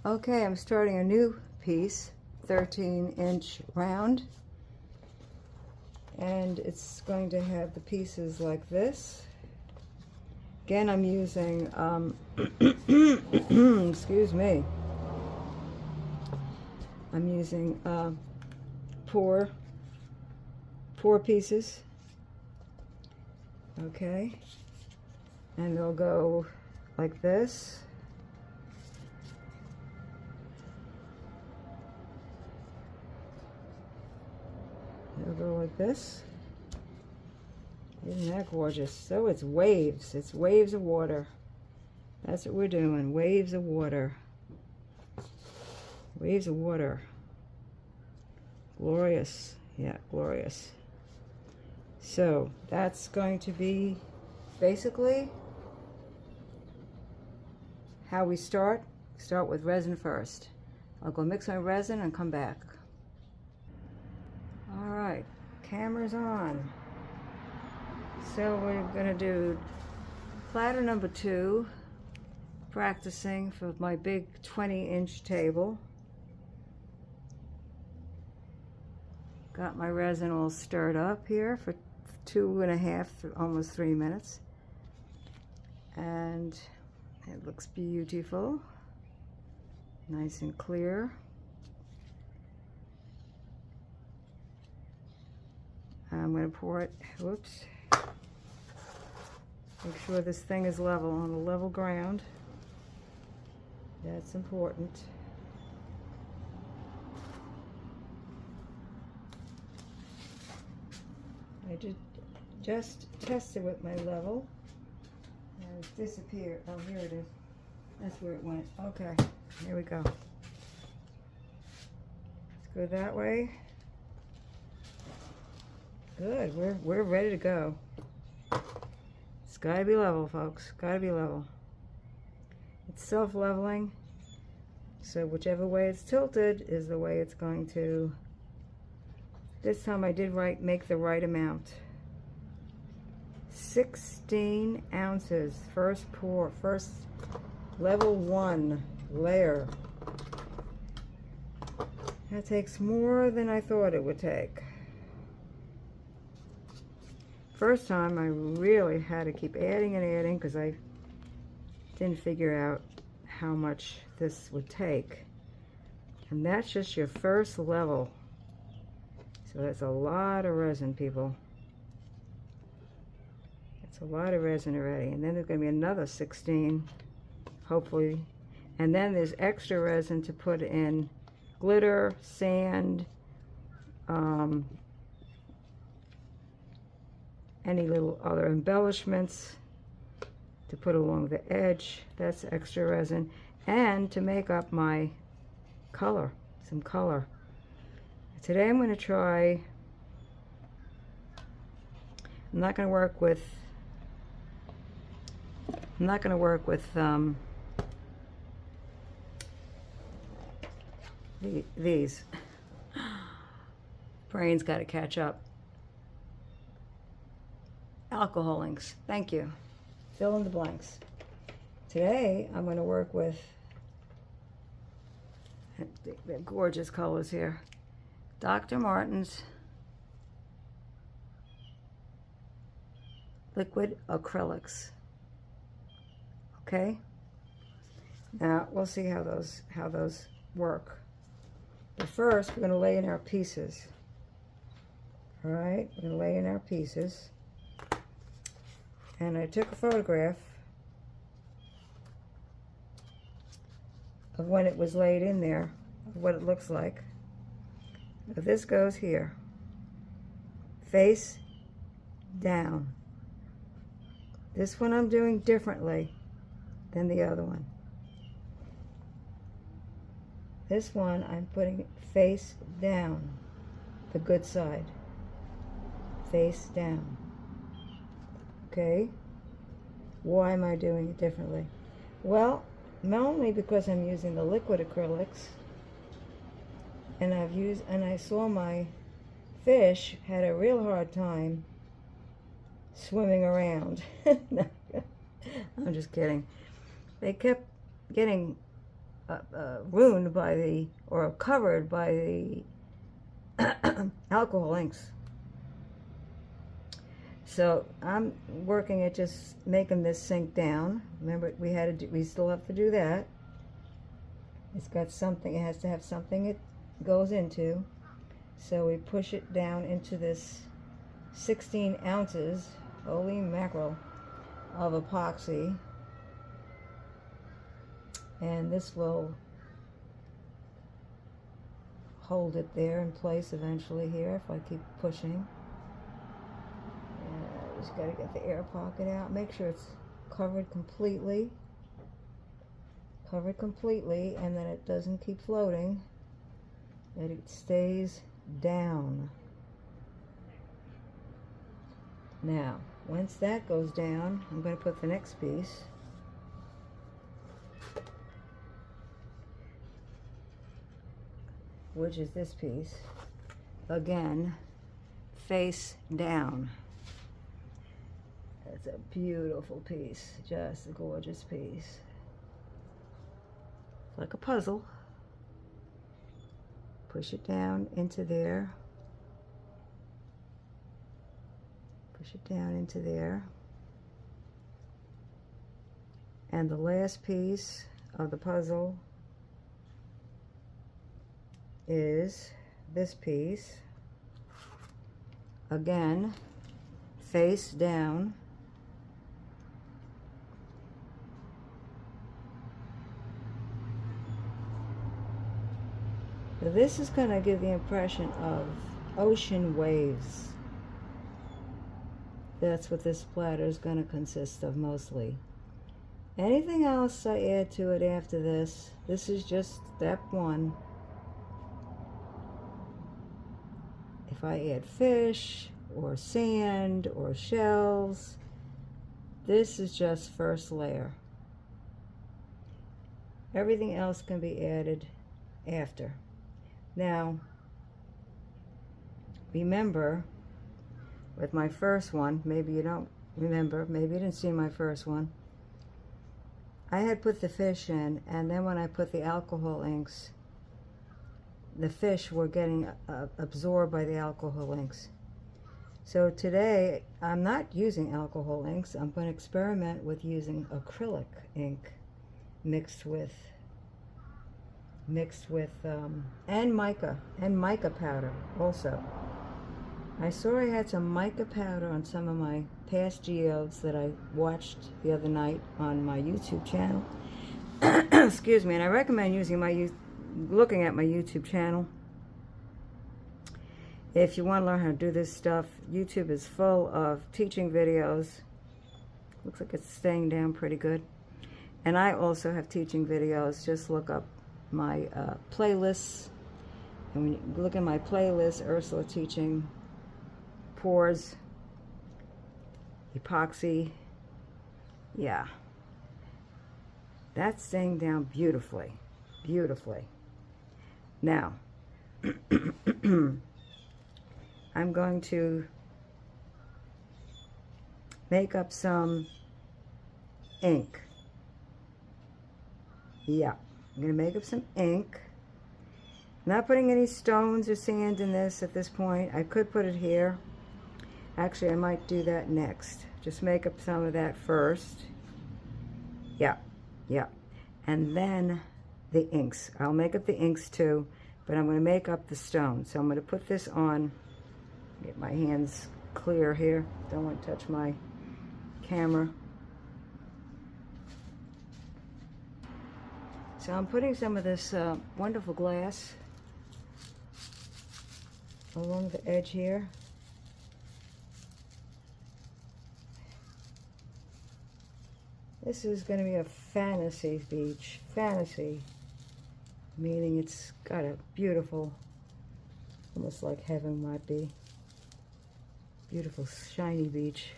Okay, I'm starting a new piece, 13-inch round, and it's going to have the pieces like this. Again, I'm using, excuse me, I'm using four pieces, okay, and they'll go like this. They'll go like this. Isn't that gorgeous? So it's waves. It's waves of water. That's what we're doing. Waves of water. Waves of water. Glorious. Yeah, glorious. So that's going to be basically how we start. Start with resin first. I'll go mix my resin and come back. Alright, camera's on. So we're going to do platter number 2, practicing for my big 20-inch table. Got my resin all stirred up here for 2.5, almost 3 minutes. And it looks beautiful. Nice and clear. I'm going to pour it, whoops. Make sure this thing is level, on a level ground. That's important. I did just test it with my level. And it's disappeared. Oh, here it is. That's where it went. Okay, here we go. Let's go that way. Good, we're ready to go. It's gotta be level, folks. Gotta be level. It's self-leveling, so whichever way it's tilted is the way it's going to. This time I did make the right amount. 16 ounces. First pour, first level 1 layer. That takes more than I thought it would take. First time I really had to keep adding and adding because I didn't figure out how much this would take. And that's just your first level. So that's a lot of resin, people. It's a lot of resin already. And then there's going to be another 16, hopefully. And then there's extra resin to put in glitter, sand, any little other embellishments to put along the edge. That's extra resin. And to make up my color, some color. Today I'm going to try, I'm not going to work with these. Brain's got to catch up. Alcohol inks. Thank you. Fill in the blanks. Today I'm going to work with the gorgeous colors here. Dr. Martin's liquid acrylics. Okay? Now we'll see how those work. But first we're going to lay in our pieces. All right? We're going to lay in our pieces. And I took a photograph of when it was laid in there, of what it looks like. This goes here, face down. This one I'm doing differently than the other one. This one I'm putting face down, the good side, face down. Okay, why am I doing it differently? Well, mainly because I'm using the liquid acrylics, and I saw my fish had a real hard time swimming around. I'm just kidding. They kept getting ruined by the, or covered by the alcohol inks. So I'm working at just making this sink down. Remember, we still have to do that. It's got something, it has to have something it goes into. So we push it down into this 16 ounces, holy mackerel, of epoxy. And this will hold it there in place eventually here if I keep pushing. Just got to get the air pocket out. Make sure it's covered completely, and that it doesn't keep floating, that it stays down. Now, once that goes down, I'm going to put the next piece. Which is this piece. Again, face down. It's a beautiful piece, just a gorgeous piece. It's like a puzzle. Push it down into there. Push it down into there. And the last piece of the puzzle is this piece. Again, face down. So this is going to give the impression of ocean waves. That's what this platter is going to consist of mostly. Anything else I add to it after this is just step one. If I add fish or sand or shells, this is just first layer. Everything else can be added after. Now, remember, with my first one, maybe you don't remember, maybe you didn't see my first one, I had put the fish in, and then when I put the alcohol inks, the fish were getting absorbed by the alcohol inks. So today, I'm not using alcohol inks. I'm going to experiment with using acrylic ink mixed with and mica powder also. I saw I had some mica powder on some of my past geodes that I watched the other night on my YouTube channel. Excuse me, and I recommend looking at my YouTube channel. If you want to learn how to do this stuff, YouTube is full of teaching videos. Looks like it's staying down pretty good. And I also have teaching videos. Just look up my playlists, and when you look at my playlist, Ursula teaching pours, epoxy, yeah, that's staying down beautifully, beautifully. Now, I'm going to make up some ink. Yeah. I'm going to make up some ink. Not putting any stones or sand in this at this point. I could put it here. Actually, I might do that next. Just make up some of that first. Yeah, yeah. And then the inks. I'll make up the inks too, but I'm going to make up the stone. So I'm going to put this on. Get my hands clear here. Don't want to touch my camera. So I'm putting some of this wonderful glass along the edge here. This is going to be a fantasy beach. Fantasy, meaning it's got a beautiful, almost like heaven might be, beautiful shiny beach.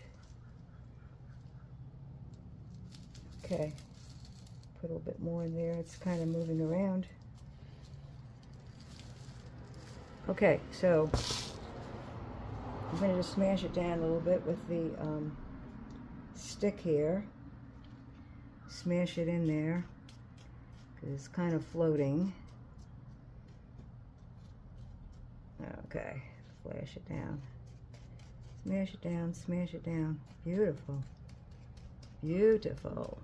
Okay. Put a little bit more in there. It's kind of moving around. Okay, so I'm going to just smash it down a little bit with the stick here. Smash it in there. It's kind of floating. Okay, flash it down. Smash it down, smash it down. Beautiful. Beautiful.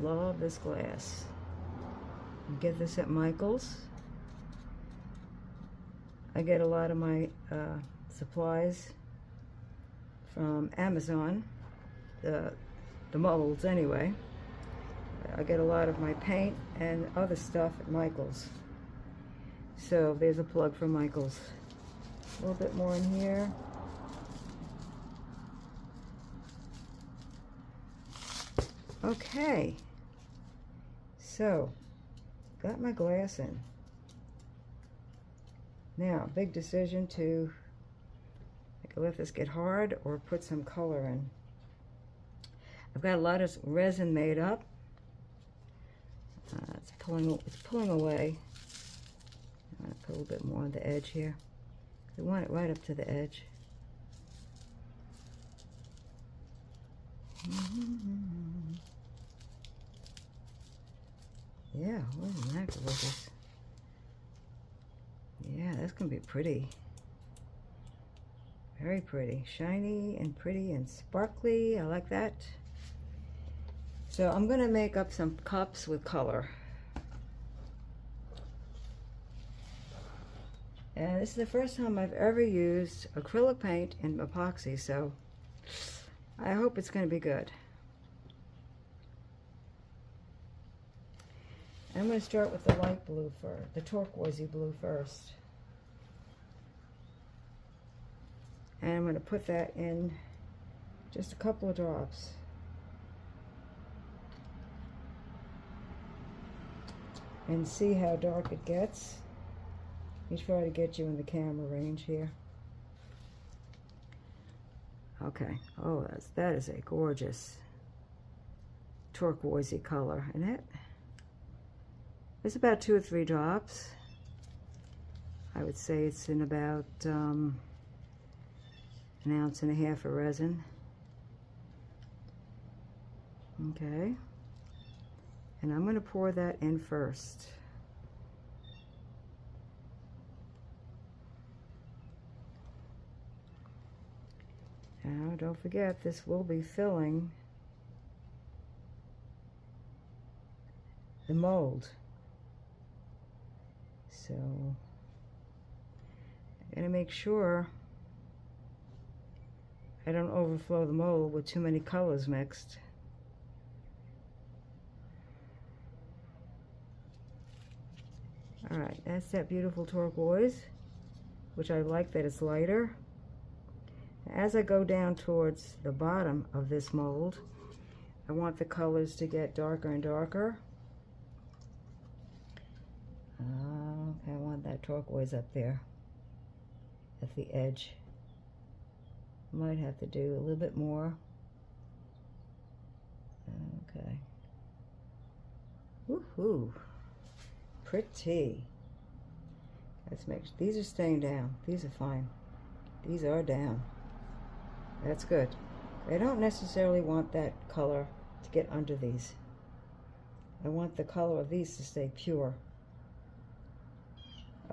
Love this glass. You get this at Michael's. I get a lot of my supplies from Amazon, the molds anyway. I get a lot of my paint and other stuff at Michael's. So there's a plug for Michael's. A little bit more in here. Okay, so got my glass in. Now, big decision to I can let this get hard or put some color in. I've got a lot of resin made up. It's pulling away. I'm going to put a little bit more on the edge here. I want it right up to the edge. Yeah, wasn't that gorgeous? Yeah, that's gonna be pretty. Very pretty. Shiny and pretty and sparkly. I like that. So I'm gonna make up some cups with color. And this is the first time I've ever used acrylic paint and epoxy, so I hope it's gonna be good. I'm going to start with the light blue first, the turquoisey blue first. And I'm going to put that in just a couple of drops. And see how dark it gets. Let me try to get you in the camera range here. Okay. Oh, that is a gorgeous turquoisey color, isn't it? It's about 2 or 3 drops. I would say it's in about 1.5 ounces of resin. Okay. And I'm going to pour that in first. Now, don't forget, this will be filling the mold. So I'm going to make sure I don't overflow the mold with too many colors mixed. Alright, that's that beautiful turquoise, which I like that it's lighter. As I go down towards the bottom of this mold, I want the colors to get darker and darker. Okay, I want that turquoise up there at the edge. Might have to do a little bit more. Okay. Woohoo! Pretty. Let's make sure these are staying down. These are fine. These are down. That's good. I don't necessarily want that color to get under these. I want the color of these to stay pure.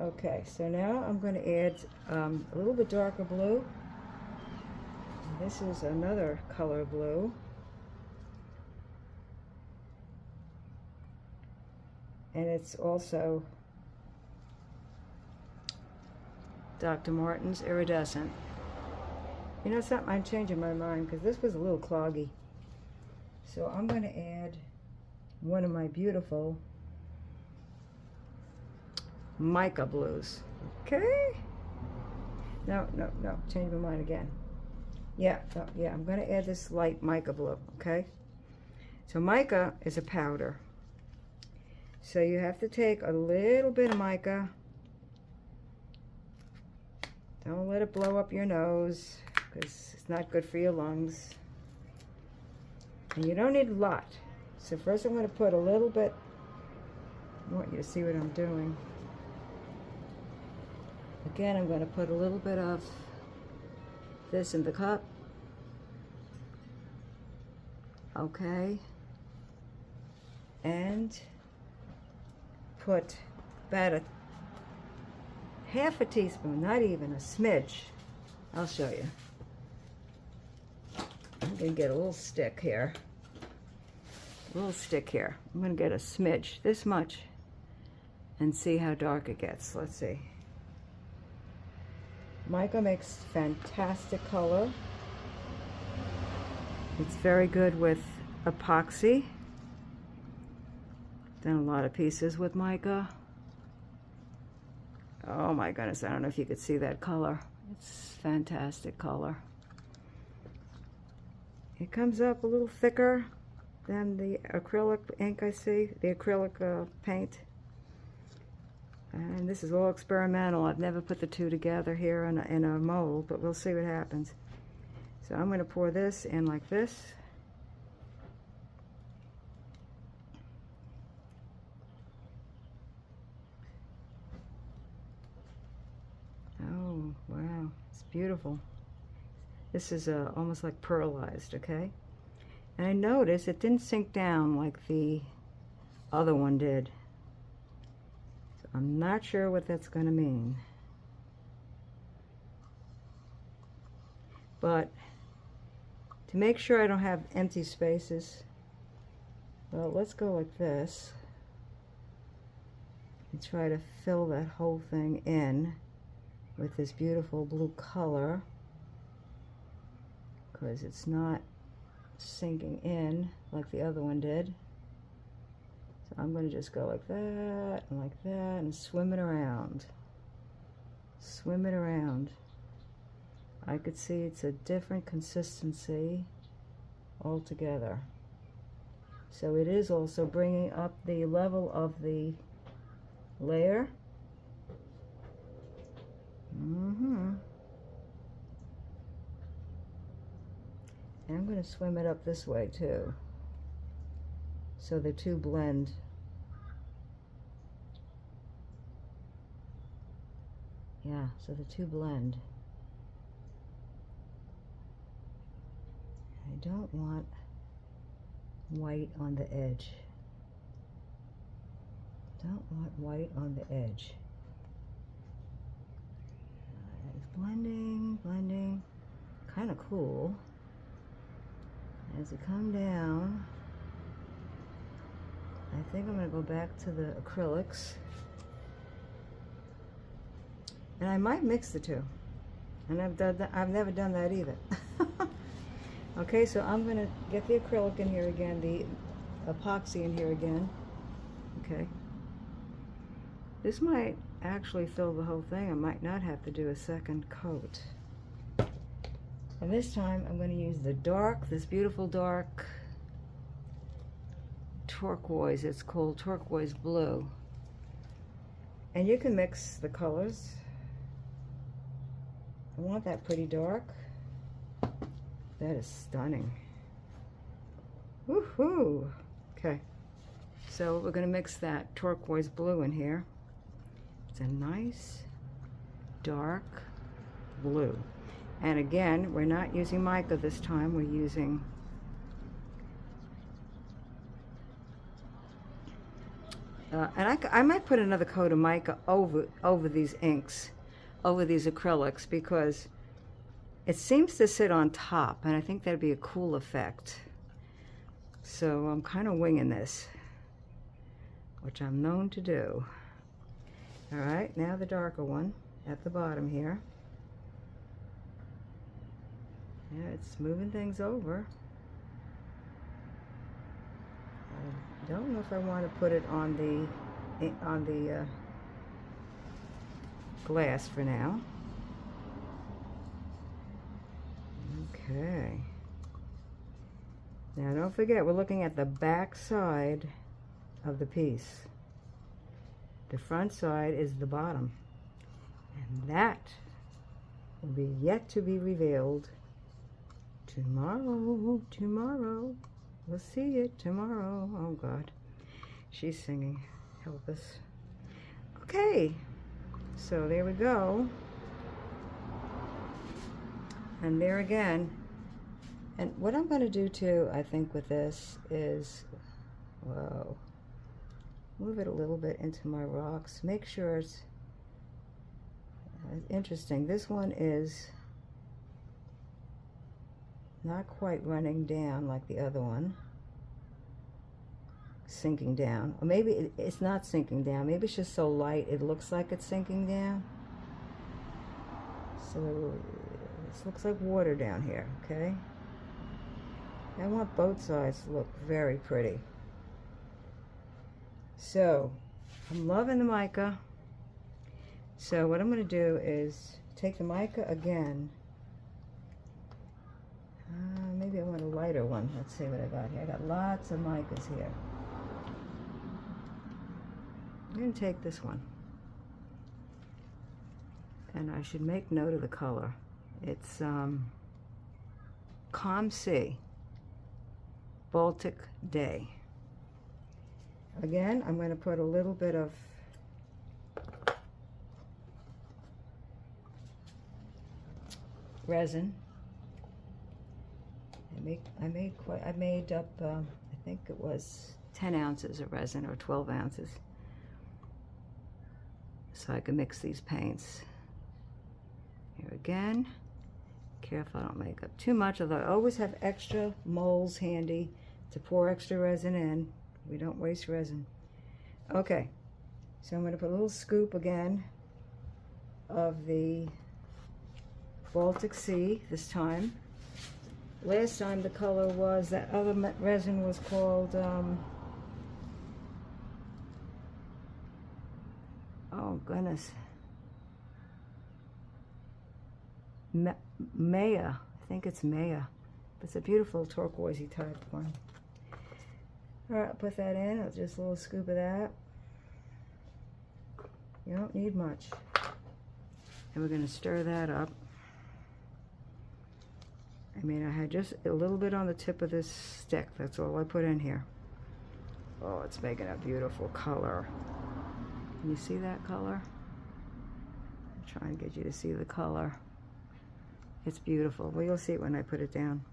Okay, so now I'm going to add a little bit darker blue. This is another color blue. And it's also Dr. Martin's Iridescent. You know something, I'm changing my mind because this was a little cloggy. So I'm going to add one of my beautiful mica blues. Okay? No, change my mind again. Yeah, I'm going to add this light mica blue, okay? So mica is a powder. So you have to take a little bit of mica. Don't let it blow up your nose because it's not good for your lungs. And you don't need a lot. So first I'm going to put a little bit. I want you to see what I'm doing. Again, I'm going to put a little bit of this in the cup. Okay. and put about a half a teaspoon, not even a smidge. I'll show you. I'm gonna get a little stick here. A little stick here. I'm gonna get a smidge, this much, and see how dark it gets. Let's see. Mica makes fantastic color. It's very good with epoxy. Done a lot of pieces with mica. Oh my goodness, I don't know if you could see that color. It's fantastic color. It comes up a little thicker than the acrylic ink I see, the acrylic paint. And this is all experimental. I've never put the two together here in a mold, but we'll see what happens. So I'm going to pour this in like this. Oh, wow. It's beautiful. This is almost like pearlized, okay? And I noticed it didn't sink down like the other one did. So I'm not sure what that's going to mean. But to make sure I don't have empty spaces, well, let's go like this and try to fill that whole thing in with this beautiful blue color, because it's not sinking in like the other one did. So I'm going to just go like that and swim it around. Swim it around. I could see it's a different consistency altogether. So it is also bringing up the level of the layer. And I'm going to swim it up this way too, so the two blend. Yeah, so the two blend. I don't want white on the edge. Don't want white on the edge. It's blending, blending. Kind of cool. As you come down, I think I'm going to go back to the acrylics. And I might mix the two. And I've never done that either. Okay, so I'm going to get the acrylic in here again, the epoxy in here again. Okay. This might actually fill the whole thing. I might not have to do a second coat. And this time I'm going to use the dark, this beautiful dark turquoise. It's called turquoise blue. And you can mix the colors. I want that pretty dark. That is stunning. Woohoo! Okay, so we're going to mix that turquoise blue in here. It's a nice dark blue. And again, we're not using mica this time. We're using and I might put another coat of mica over these inks, over these acrylics, because it seems to sit on top, and I think that'd be a cool effect. So I'm kind of winging this, which I'm known to do. All right, now the darker one at the bottom here. Yeah, it's moving things over. I don't know if I want to put it on the glass for now. Okay. Now don't forget, we're looking at the back side of the piece. The front side is the bottom. And that will be yet to be revealed tomorrow. Tomorrow. We'll see it tomorrow. Oh God. She's singing. Help us. Okay. So there we go. And there again. And what I'm going to do too, I think, with this is, whoa, move it a little bit into my rocks. Make sure it's interesting. This one is not quite running down like the other one. Sinking down. Or maybe it's not sinking down. Maybe it's just so light it looks like it's sinking down. So this looks like water down here, okay? I want both sides to look very pretty. So I'm loving the mica. So what I'm going to do is take the mica again. Maybe I want a lighter one. Let's see what I got here. I got lots of micas here. I'm going to take this one. And I should make note of the color. It's Calm Sea, Baltic Day. Again, I'm going to put a little bit of resin. I made up, I think it was 10 ounces of resin or 12 ounces. So I can mix these paints. Here again, careful I don't make up too much, although I always have extra molds handy to pour extra resin in. We don't waste resin. Okay, so I'm going to put a little scoop again of the Baltic Sea this time. Last time the color was, that other resin was called, oh goodness, Maya. I think it's Maya. It's a beautiful turquoisey type one. Alright, I'll put that in. Just a little scoop of that. You don't need much. And we're going to stir that up. I mean, I had just a little bit on the tip of this stick. That's all I put in here. Oh, it's making a beautiful color. Can you see that color? I'm trying to get you to see the color. It's beautiful. Well, you'll see it when I put it down.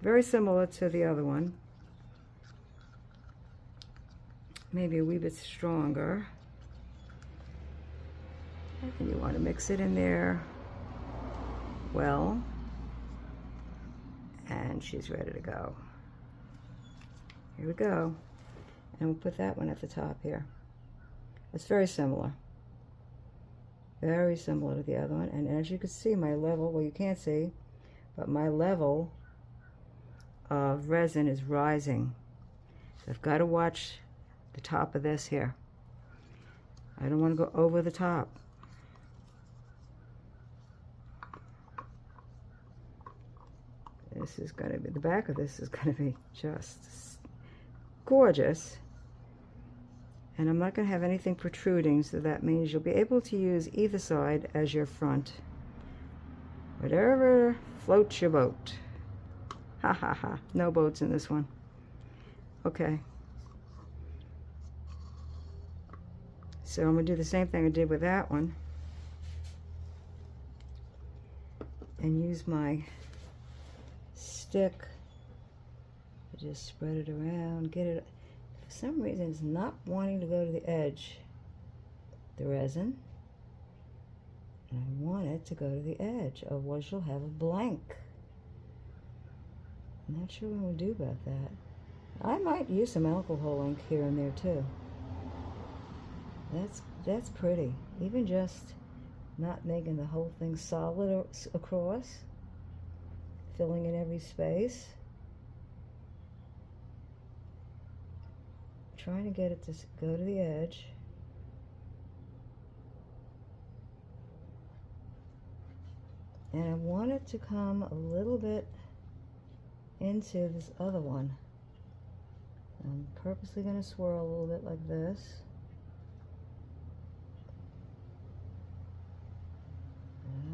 Very similar to the other one. Maybe a wee bit stronger. And you want to mix it in there well. And she's ready to go. Here we go. And we'll put that one at the top here. It's very similar. Very similar to the other one. And as you can see, my level, well, you can't see, but my level of resin is rising. So I've got to watch the top of this here. I don't want to go over the top. This is going to be, the back of this is going to be just gorgeous. And I'm not going to have anything protruding, so that means you'll be able to use either side as your front. Whatever floats your boat. Ha ha ha. No boats in this one. Okay. So I'm going to do the same thing I did with that one. And use my stick to just spread it around, get it. For some reason it's not wanting to go to the edge, the resin, and I want it to go to the edge, otherwise you'll have a blank. I'm not sure what we'll do about that. I might use some alcohol ink here and there too. That's pretty. Even just not making the whole thing solid across, filling in every space. Trying to get it to go to the edge. And I want it to come a little bit into this other one. I'm purposely going to swirl a little bit like this.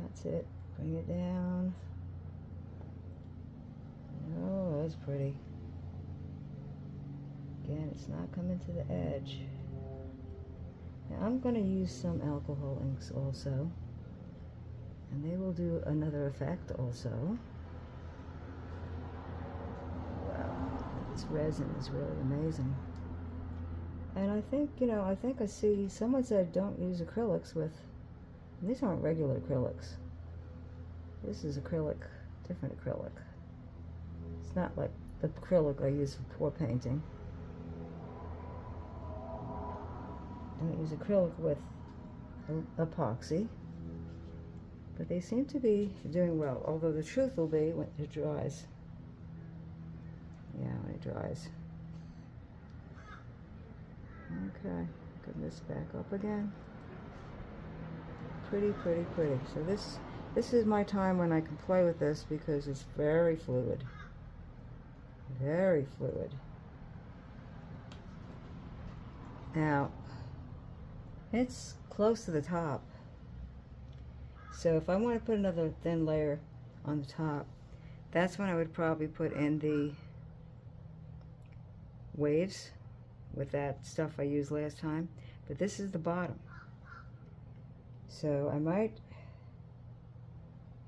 That's it. Bring it down. Oh, that's pretty. Again, it's not coming to the edge. Now I'm going to use some alcohol inks also. And they will do another effect also. Wow, this resin is really amazing. And I think, you know, I think I see, someone said don't use acrylics with, these aren't regular acrylics. This is acrylic, different acrylic. It's not like the acrylic I use for pour painting. Don't use acrylic with epoxy. But they seem to be doing well, although the truth will be when it dries. Yeah, when it dries. Okay, get this back up again. Pretty, pretty, pretty. So this is my time when I can play with this because it's very fluid. Very fluid. Now, it's close to the top. So if I want to put another thin layer on the top, that's when I would probably put in the waves with that stuff I used last time. But this is the bottom. So I might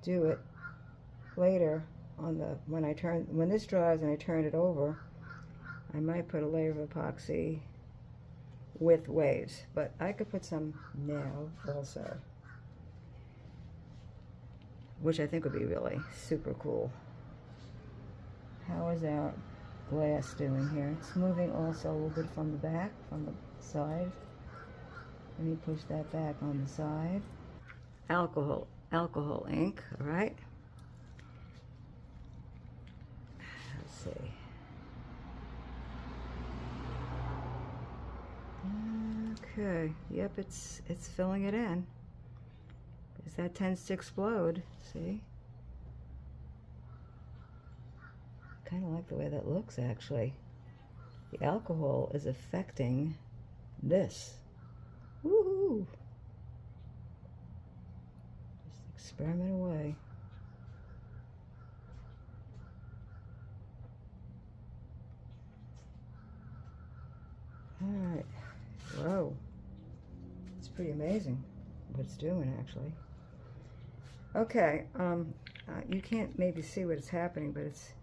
do it later on the, when this dries and I turn it over, I might put a layer of epoxy with waves. But I could put some now also, which I think would be really super cool. How is our glass doing here? It's moving also a little bit from the back, from the side. Let me push that back on the side. Alcohol ink, all right? Let's see. Okay, yep, it's filling it in. Because that tends to explode, see? Kind of like the way that looks, actually. The alcohol is affecting this. Woohoo! Just experiment away. Alright. Whoa. It's pretty amazing what it's doing, actually. Okay, you can't maybe see what is happening, but it's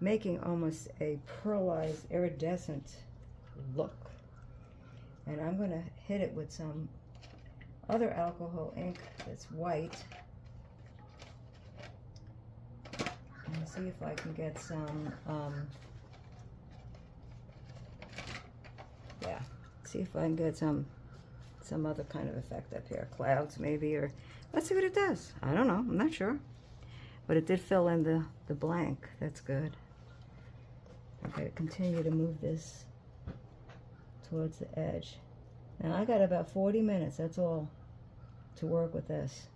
making almost a pearlized, iridescent look. And I'm going to hit it with some other alcohol ink that's white. And see if I can get some, yeah, see if I can get some other kind of effect up here. Clouds maybe, or let's see what it does. I don't know, I'm not sure. But it did fill in the blank. That's good. I've got to continue to move this towards the edge. Now I got about 40 minutes, that's all, to work with this.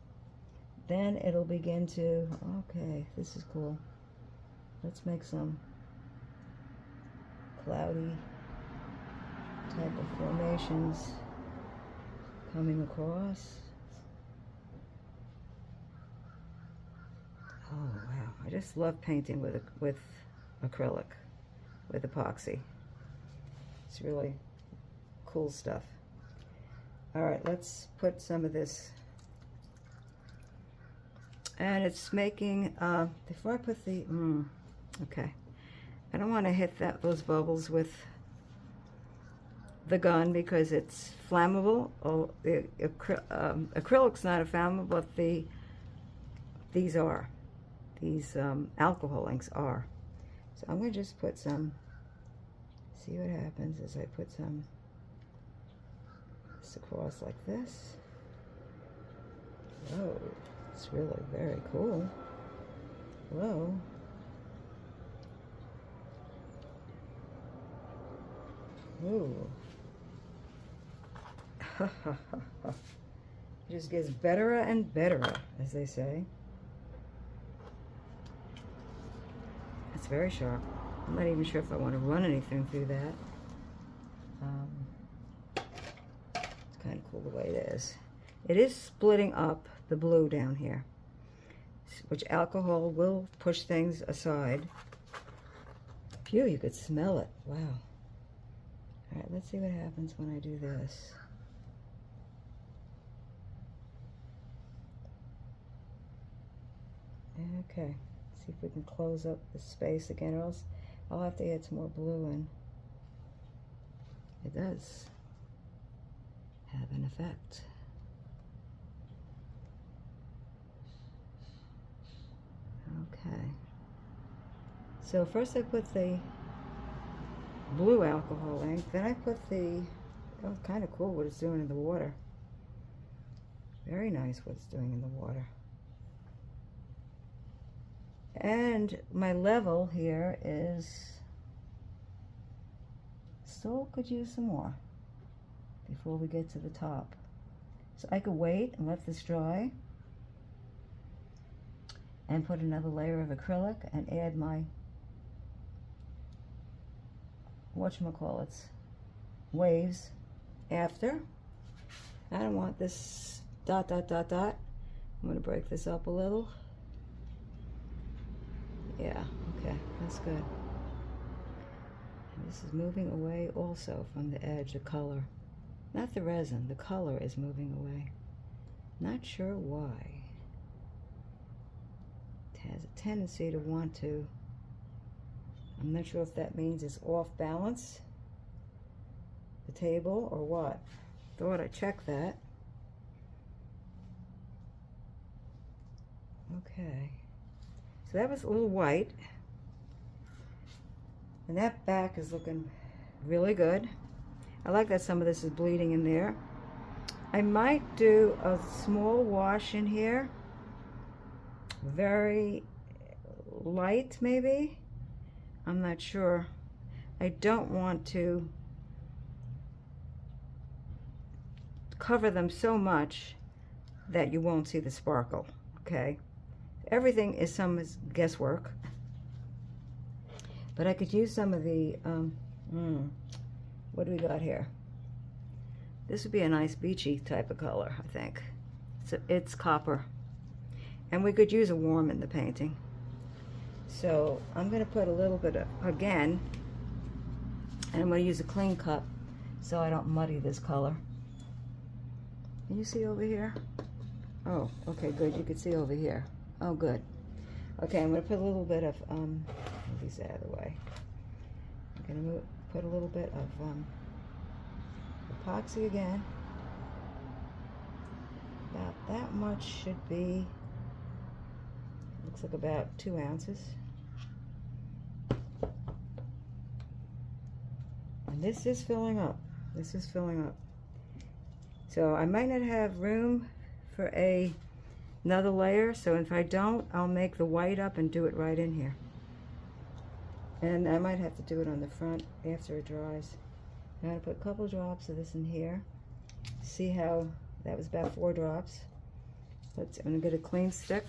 Then it'll begin to, okay, this is cool. Let's make some cloudy type of formations coming across. Oh wow, I just love painting with acrylic, with epoxy. It's really cool stuff. All right, let's put some of this. And it's making, before I put the, okay. I don't want to hit those bubbles with the gun because it's flammable. Oh, the acrylic's not a flammable, but these are. These alcohol inks are. So I'm going to just put some, see what happens as I put some this across like this. Oh, it's really very cool. Whoa. Ooh. It just gets better and better, as they say. It's very sharp. I'm not even sure if I want to run anything through that. It's kind of cool the way it is. It is splitting up the blue down here, which alcohol will push things aside. Phew, you could smell it. Wow. All right, let's see what happens when I do this. Okay, see if we can close up the space again, or else I'll have to add some more blue in. it does have an effect. Okay. So first I put the blue alcohol ink, then I put the, oh, kind of cool what it's doing in the water. Very nice what it's doing in the water. And my level here is, still could use some more before we get to the top. So I could wait and let this dry and put another layer of acrylic and add my whatchamacallits, waves after. I don't want this dot, dot, dot, dot. I'm going to break this up a little. Yeah, okay, that's good. And this is moving away also from the edge, the color. Not the resin, the color is moving away. Not sure why. It has a tendency to want to, I'm not sure if that means it's off balance, the table, or what. Thought I'd check that. Okay. So that was a little white. And that back is looking really good. I like that some of this is bleeding in there. I might do a small wash in here. Very light, maybe. I'm not sure. I don't want to cover them so much that you won't see the sparkle, okay? Everything is some guesswork. But I could use some of the, what do we got here? This would be a nice beachy type of color, I think. It's copper. And we could use a warm in the painting. So I'm going to put a little bit of, again, and I'm going to use a clean cup so I don't muddy this color. Can you see over here? Oh, okay, good. You can see over here. Oh, good. Okay, I'm going to put a little bit of, move these out of the way. I'm going to put a little bit of epoxy again. About that much should be, looks like about 2 ounces. And this is filling up. This is filling up. So I might not have room for another layer, so if I don't, I'll make the white up and do it right in here. And I might have to do it on the front after it dries. I'm going to put a couple drops of this in here. See how, that was about 4 drops. I'm going to get a clean stick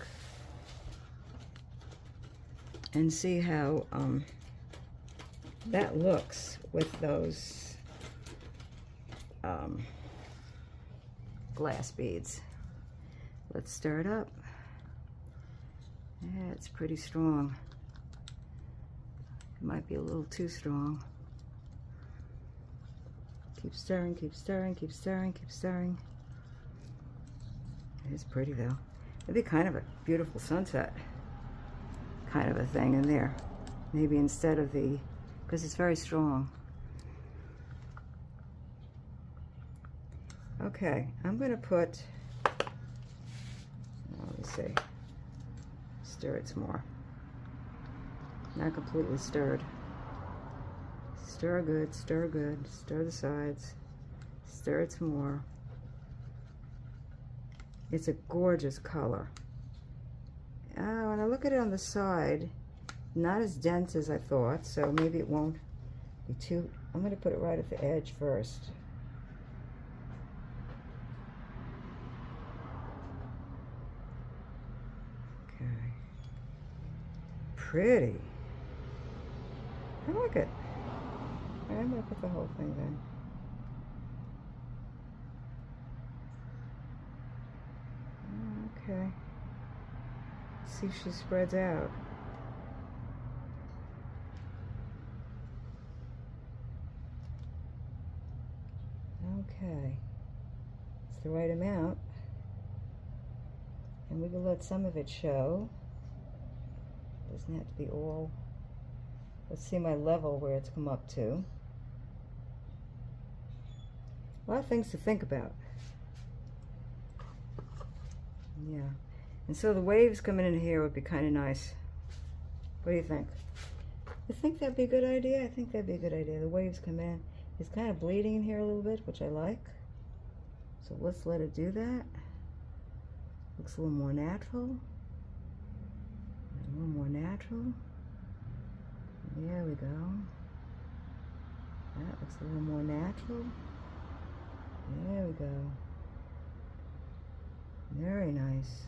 and see how that looks with those glass beads. Let's stir it up. Yeah, it's pretty strong. It might be a little too strong. Keep stirring, keep stirring, keep stirring, keep stirring. It is pretty though. It'd be kind of a beautiful sunset kind of a thing in there. Maybe instead of the, because it's very strong. Okay, I'm going to put, let me see, stir it some more. Not completely stirred. Stir good, stir good, stir the sides, stir it some more. It's a gorgeous color. Oh, and I look at it on the side, not as dense as I thought, so maybe it won't be too, I'm going to put it right at the edge first. Okay. Pretty. I like it. I'm going to put the whole thing then. Okay. See if she spreads out. Okay. It's the right amount. And we can let some of it show. It doesn't have to be all. Let's see my level where it's come up to. A lot of things to think about. Yeah. And so the waves coming in here would be kind of nice. What do you think? You think that'd be a good idea? I think that'd be a good idea. The waves come in. It's kind of bleeding in here a little bit, which I like. So let's let it do that. Looks a little more natural. A little more natural. There we go. That looks a little more natural. There we go. Very nice.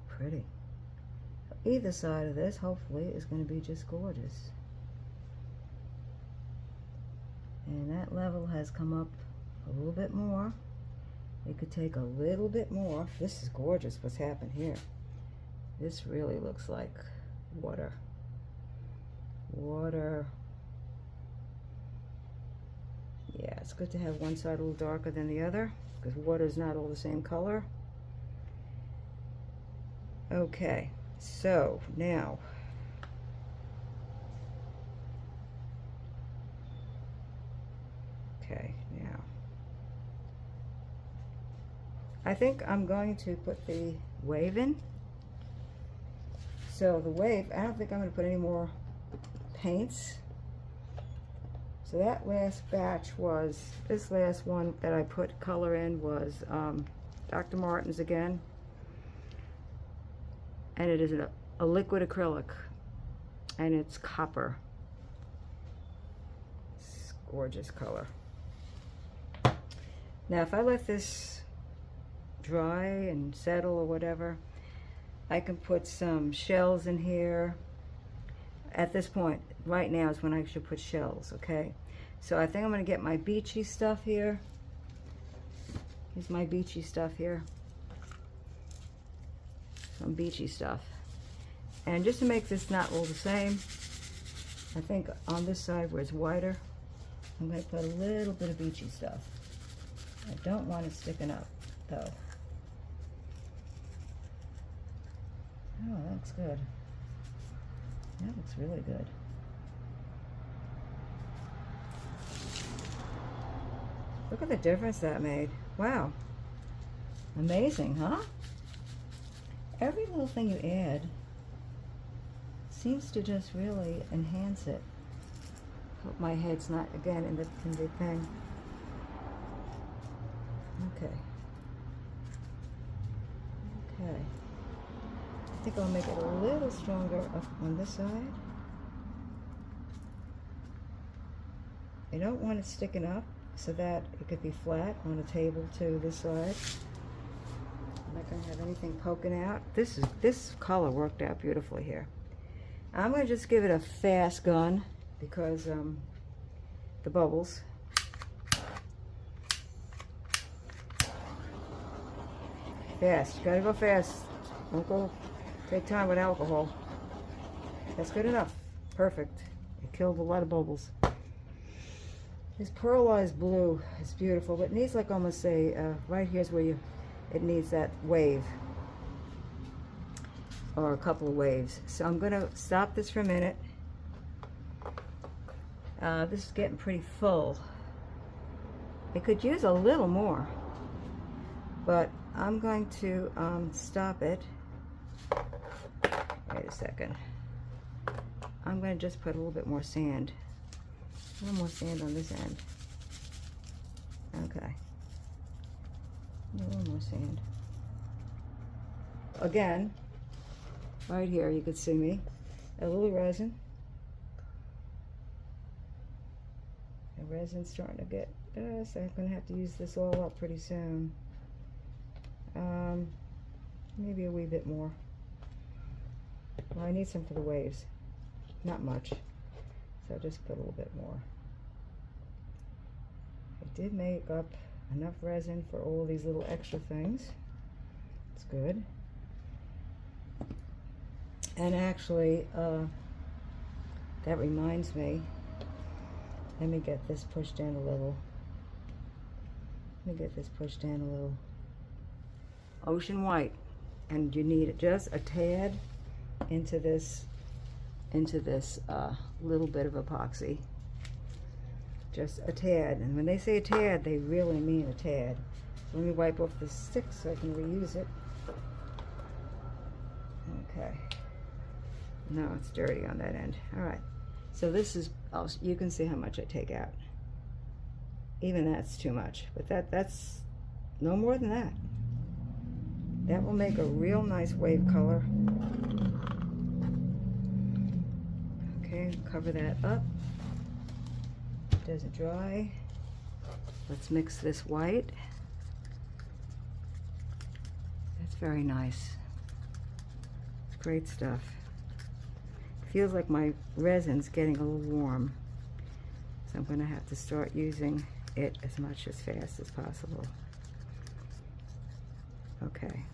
Pretty. Either side of this, hopefully, is going to be just gorgeous. And that level has come up a little bit more. It could take a little bit more. This is gorgeous what's happened here. This really looks like water. Water. Yeah, it's good to have one side a little darker than the other because water is not all the same color. Okay, so now I think I'm going to put the wave in. So the wave, I don't think I'm going to put any more paints. So that last batch was, this last one that I put color in was Dr. Martin's again. And it is a liquid acrylic. And it's copper. It's gorgeous color. Now if I let this dry and settle or whatever, I can put some shells in here. At this point, right now is when I should put shells, okay? So I think I'm going to get my beachy stuff here. Here's my beachy stuff here. Some beachy stuff. And just to make this not all the same, I think on this side where it's wider, I'm going to put a little bit of beachy stuff. I don't want it sticking up, though. Oh, that looks good. That looks really good. Look at the difference that made. Wow. Amazing, huh? Every little thing you add seems to just really enhance it. Hope my head's not, again, in the thing. Okay. Okay. I think I'll make it a little stronger up on this side. I don't want it sticking up so that it could be flat on a table to this side. I'm not going to have anything poking out. This color worked out beautifully here. I'm going to just give it a fast gun because the bubbles. Fast. Gotta go fast. Don't go take time with alcohol. That's good enough. Perfect. It killed a lot of bubbles. This pearlized blue is beautiful, but it needs like almost a, right here's where it needs that wave. Or a couple of waves. So I'm going to stop this for a minute. This is getting pretty full. It could use a little more. But I'm going to stop it. Wait a second. I'm going to just put a little bit more sand. A little more sand on this end. Okay. A little more sand. Again, right here you can see me. A little resin. The resin's starting to get, so I'm going to have to use this all up pretty soon. Maybe a wee bit more. Well, I need some for the waves. Not much. So just put a little bit more. I did make up enough resin for all these little extra things. It's good. And actually, that reminds me, let me get this pushed in a little. Let me get this pushed in a little. Ocean white, and you need just a tad into this little bit of epoxy. just a tad. And when they say a tad, they really mean a tad. So let me wipe off the stick so I can reuse it. Okay. No, it's dirty on that end. All right. So this is, you can see how much I take out. Even that's too much, but that's no more than that. That will make a real nice wave color. Okay, cover that up. Does it dry? Let's mix this white. That's very nice. It's great stuff. Feels like my resin's getting a little warm, so I'm going to have to start using it as much as fast as possible. Okay.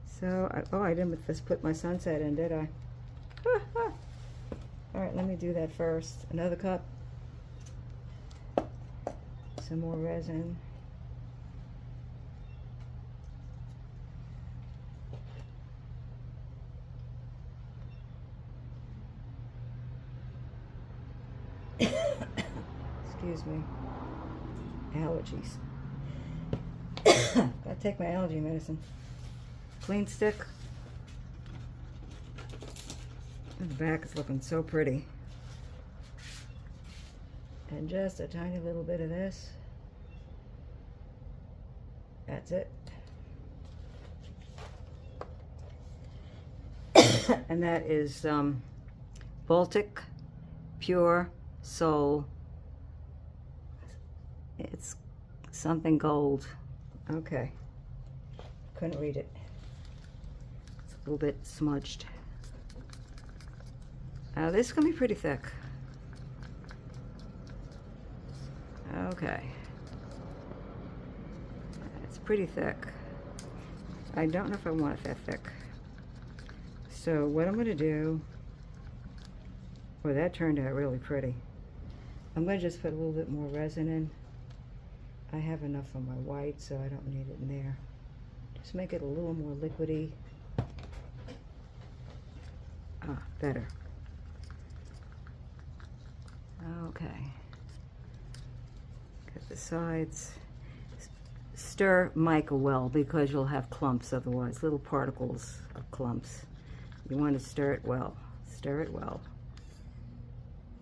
So, I didn't just put my sunset in, did I? All right, let me do that first. Another cup. Some more resin. Excuse me. Allergies. Gotta take my allergy medicine. Clean stick. The back is looking so pretty. And just a tiny little bit of this. That's it. And that is Baltic Pure Soul. It's something gold. Okay. Couldn't read it. It's a little bit smudged. This is going to be pretty thick. Okay. It's pretty thick. I don't know if I want it that thick. So what I'm going to do, well, that turned out really pretty. I'm going to just put a little bit more resin in. I have enough on my white, so I don't need it in there. Just make it a little more liquidy. Ah, better. Okay. Get the sides. Stir mica well, because you'll have clumps otherwise, little particles of clumps. You want to stir it well. Stir it well.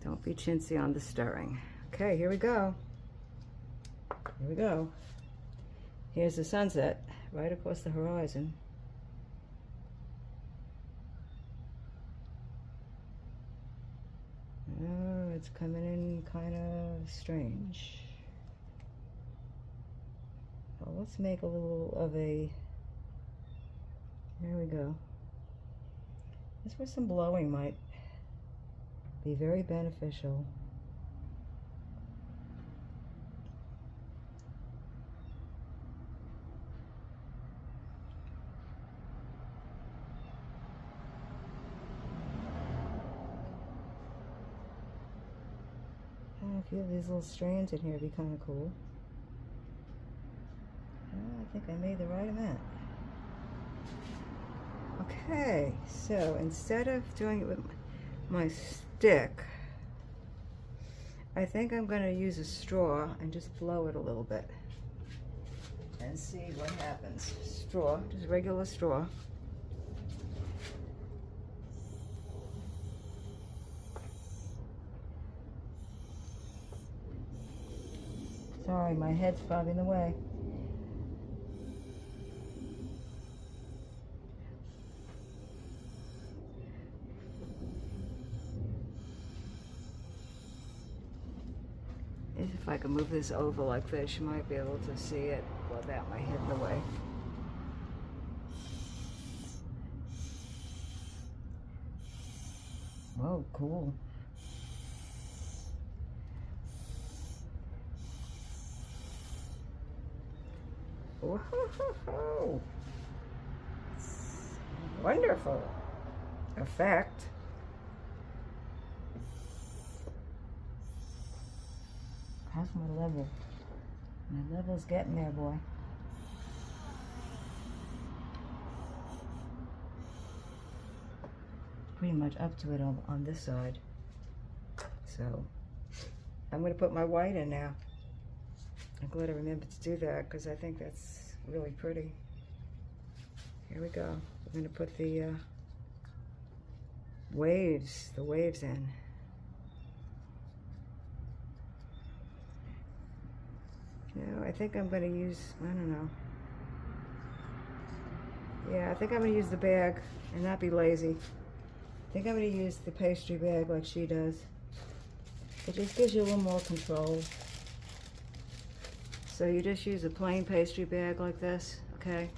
Don't be chintzy on the stirring. Okay, here we go. Here we go. Here's the sunset right across the horizon. Oh, it's coming in kind of strange. Well, let's make a little of a, there we go. This where some blowing might be very beneficial. I feel these little strands in here would be kind of cool. I think I made the right amount. Okay, so instead of doing it with my stick, I think I'm going to use a straw and just blow it a little bit and see what happens. Straw, just regular straw. Sorry, my head's probably in the way. If I can move this over like this, you might be able to see it without my head in the way. Whoa, cool. Whoa, wonderful effect. How's my level? My level's getting there, boy. Pretty much up to it on this side. So, I'm going to put my white in now. I'm glad I remembered to do that because I think that's really pretty. Here we go. We're going to put the waves in. No, I think I'm going to use, I don't know. Yeah, I think I'm going to use the bag and not be lazy. I think I'm going to use the pastry bag like she does. It just gives you a little more control. So you just use a plain pastry bag like this, okay?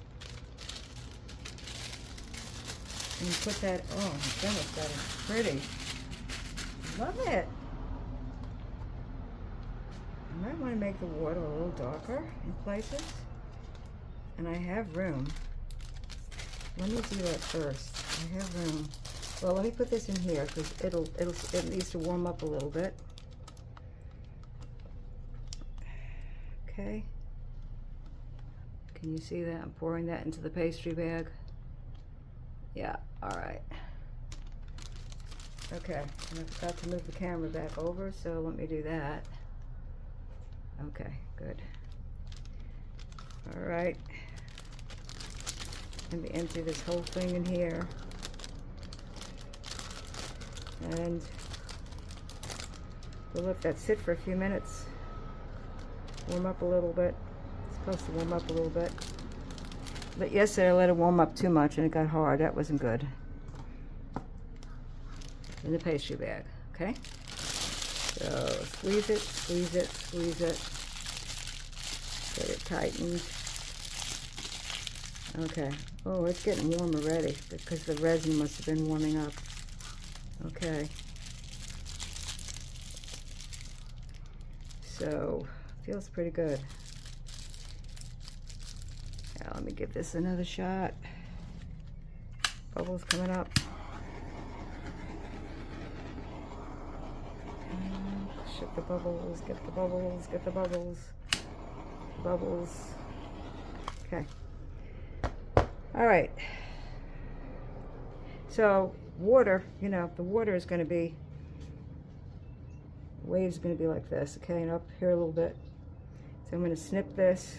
And you put that, oh my goodness, that is pretty. Love it. I might want to make the water a little darker in places. And I have room. Let me do that first. I have room. Well, let me put this in here because it needs to warm up a little bit. Okay. Can you see that? I'm pouring that into the pastry bag. Yeah, all right. Okay, and I forgot to move the camera back over, so let me do that. Okay, good. All right. Let me empty this whole thing in here. And we'll let that sit for a few minutes. Warm up a little bit. It's supposed to warm up a little bit. But yesterday I let it warm up too much and it got hard. That wasn't good. In the pastry bag, okay? So squeeze it, squeeze it, squeeze it. Get it tightened. Okay. Oh, it's getting warm already because the resin must have been warming up. Okay. So, feels pretty good. Now, let me give this another shot. Bubbles coming up. Shut the bubbles, get the bubbles, get the bubbles. Bubbles. Okay. All right. So, water, you know, the water is going to be, the waves are going to be like this, okay, and up here a little bit. So I'm going to snip this.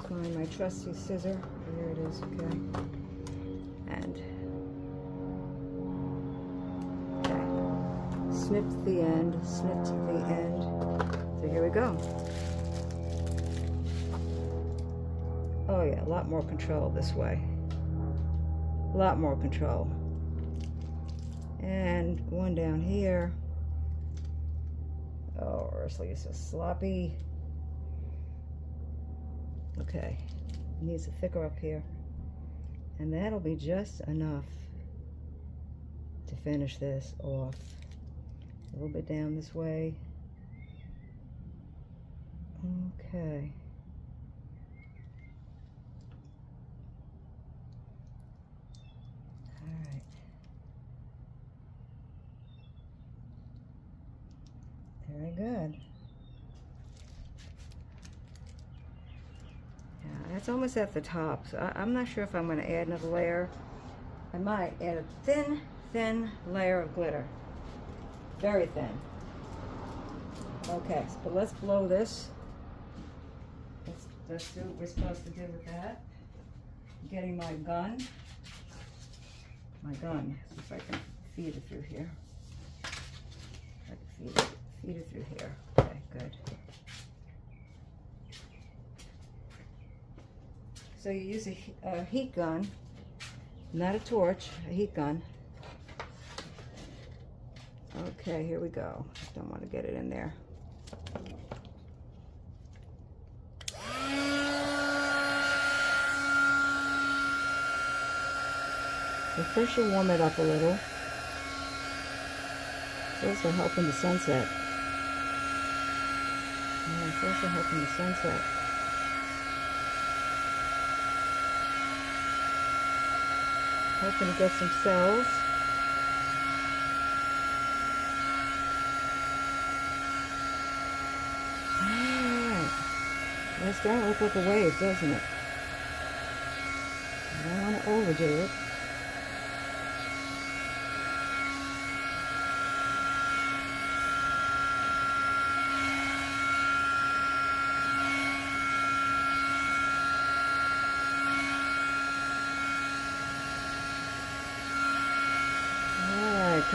Find my trusty scissor. There it is, okay. And okay. Snipped the end, snipped the end. So here we go. Oh yeah, a lot more control this way. A lot more control. And one down here. Oh, Ursula, you're so sloppy. Okay, needs a thicker up here. And that'll be just enough to finish this off. A little bit down this way. Okay. Alright. Very good. Yeah, that's almost at the top, so I'm not sure if I'm going to add another layer. I might add a thin, thin layer of glitter. Very thin. Okay, so let's blow this. Let's do what we're supposed to do with that. I'm getting my gun. My gun. See if I can feed it through here. I can feed it through here. Okay, good. So you use a heat gun, not a torch, a heat gun. Okay, here we go. Don't want to get it in there. So first you warm it up a little. It's also helping the sunset. Yeah, it's also helping the sunset. Hoping to get some cells. Alright. Well, it's starting to look like a wave, doesn't it? I don't want to overdo it.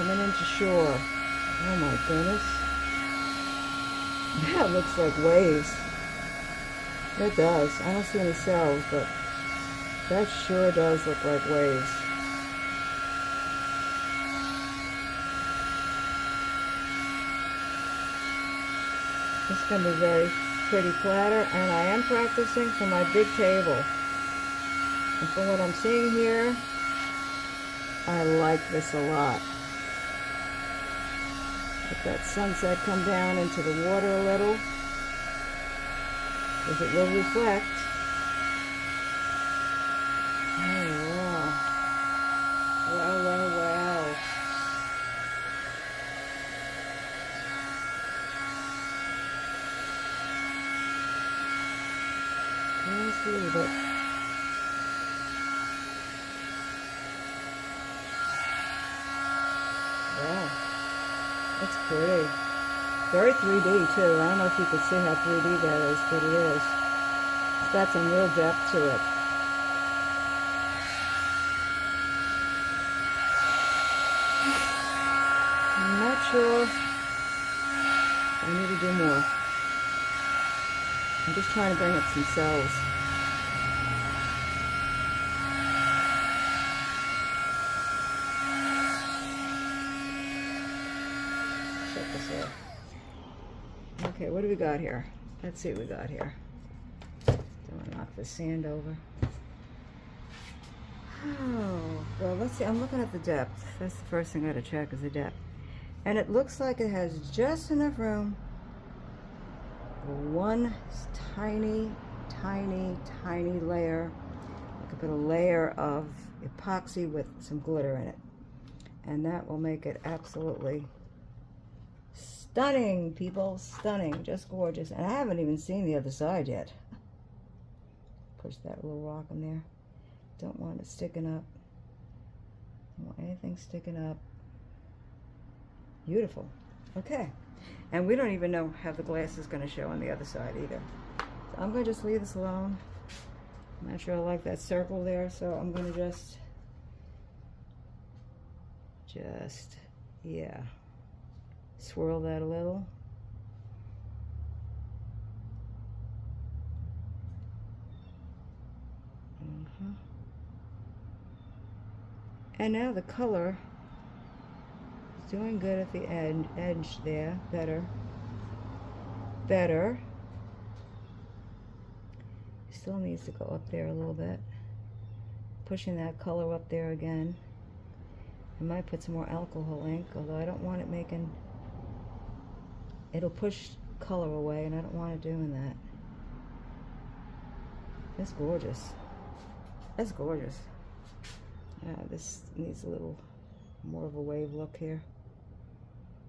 coming into shore. Oh my goodness. That looks like waves. It does. I don't see any cells, but that sure does look like waves. It's going to be very pretty platter, and I am practicing for my big table. And from what I'm seeing here, I like this a lot. Let that sunset come down into the water a little, because it will reflect. Oh, wow. Wow, wow, wow. Just a little bit. Wow. That's pretty. Very 3D too. I don't know if you can see how 3D that is, but it is. It's got some real depth to it. I'm not sure. I need to do more. I'm just trying to bring up some cells. Check this out. Okay, what do we got here? Let's see what we got here. Don't want to knock the sand over. Oh, well, let's see. I'm looking at the depth. That's the first thing I got to check is the depth. And it looks like it has just enough room for one tiny, tiny, tiny layer. I could put a layer of epoxy with some glitter in it. And that will make it absolutely stunning, people. Stunning. Just gorgeous. And I haven't even seen the other side yet. Push that little rock in there. Don't want it sticking up. Don't want anything sticking up. Beautiful. Okay. And we don't even know how the glass is going to show on the other side either. So I'm going to just leave this alone. I'm not sure I like that circle there, so I'm going to yeah, swirl that a little. And now the color is doing good at the edge there. Better. Still needs to go up there a little bit. Pushing that color up there again. I might put some more alcohol ink, although I don't want it making... It'll push color away, and I don't want it doing that. That's gorgeous. That's gorgeous. This needs a little more of a wave look here.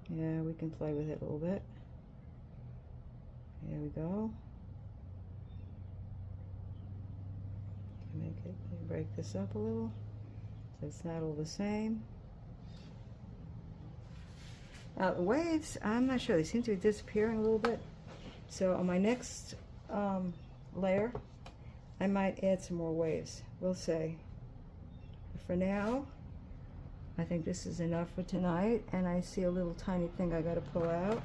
Yeah, we can play with it a little bit. There we go. Break this up a little so it's not all the same. Now the waves, I'm not sure, they seem to be disappearing a little bit. So on my next layer, I might add some more waves. We'll see. But for now, I think this is enough for tonight, and I see a little tiny thing I got to pull out.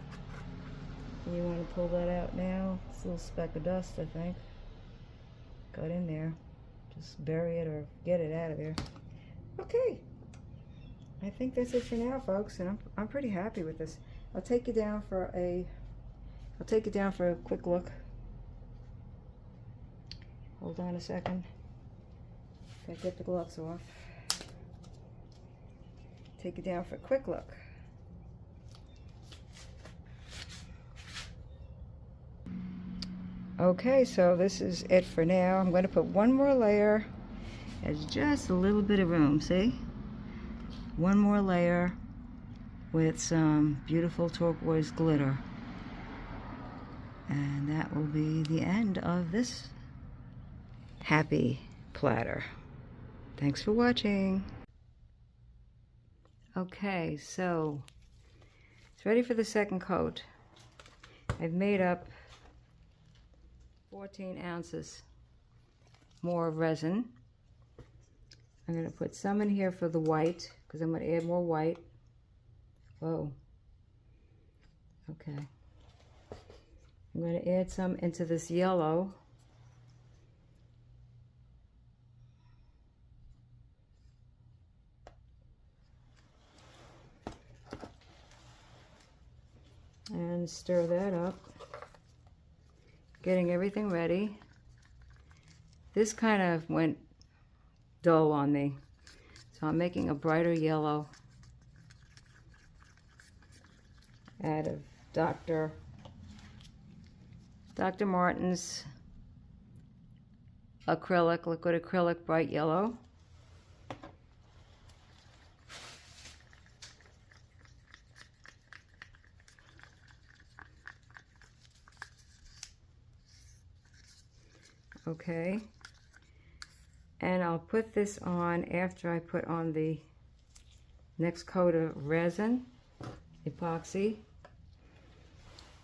You want to pull that out now? It's a little speck of dust, I think. Got in there. Just bury it or get it out of there. Okay. I think that's it for now, folks, and I'm pretty happy with this. I'll take you down for a quick look. Hold on a second. Gotta get the gloves off. Take you down for a quick look. Okay, so this is it for now. I'm going to put one more layer. There's just a little bit of room, see? One more layer with some beautiful turquoise glitter. And that will be the end of this happy platter. Thanks for watching. Okay, so it's ready for the second coat. I've made up 14 ounces more of resin. I'm going to put some in here for the white, because I'm going to add more white. Whoa. Okay. I'm going to add some into this yellow. And stir that up. Getting everything ready. This kind of went dull on me, so I'm making a brighter yellow out of Dr. Martin's acrylic, liquid acrylic bright yellow. Okay, and I'll put this on after I put on the next coat of resin, epoxy.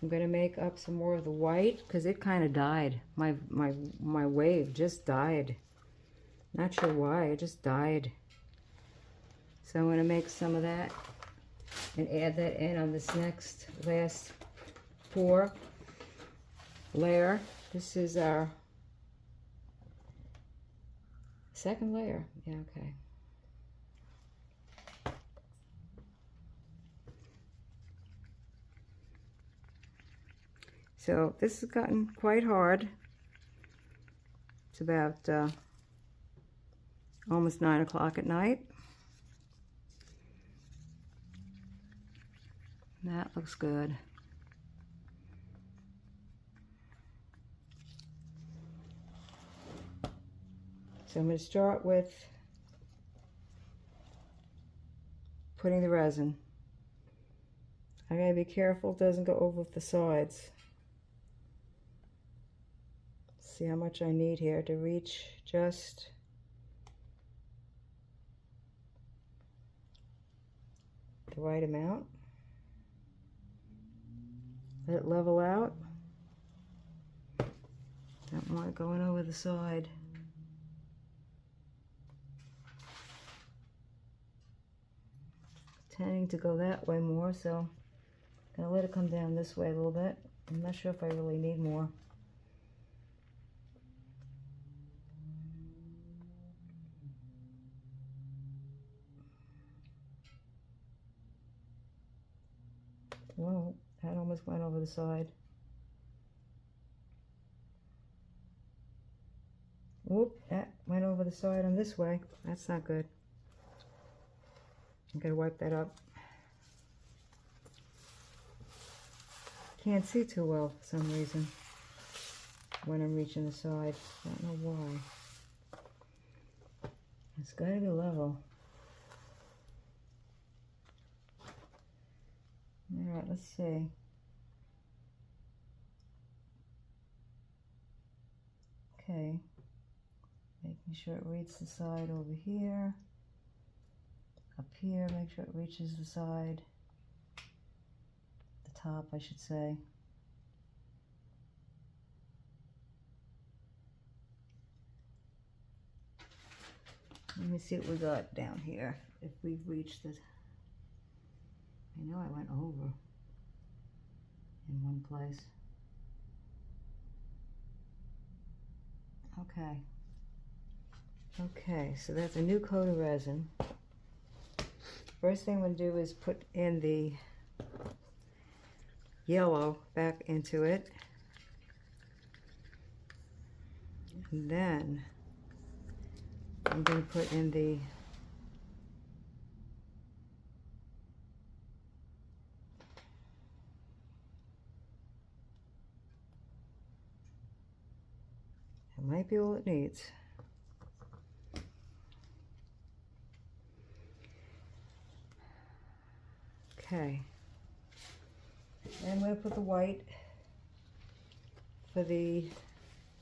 I'm going to make up some more of the white because it kind of died. My wave just died. Not sure why, it just died. So I'm going to make some of that and add that in on this last pour layer. This is our second layer. Yeah, okay. So this has gotten quite hard. It's about almost 9 o'clock at night. That looks good. So I'm going to start with putting the resin. I gotta be careful it doesn't go over the sides. See how much I need here to reach just the right amount. Let it level out. Don't want it going over the side. Tending to go that way more, so I'm gonna let it come down this way a little bit. I'm not sure if I really need more. Whoa, that almost went over the side. Whoop, that went over the side on this way. That's not good. I'm gonna wipe that up. Can't see too well for some reason when I'm reaching the side. I don't know why. It's gotta be level. Alright, let's see. Okay. Making sure it reaches the side over here. Up here, make sure it reaches the side. The top, I should say. Let me see what we got down here. If we've reached it. I know I went over in one place. Okay. Okay, so that's a new coat of resin. First thing I'm going to do is put in the yellow back into it. And then I'm going to put in the that might be all it needs. Okay. And I'm going to put the white for the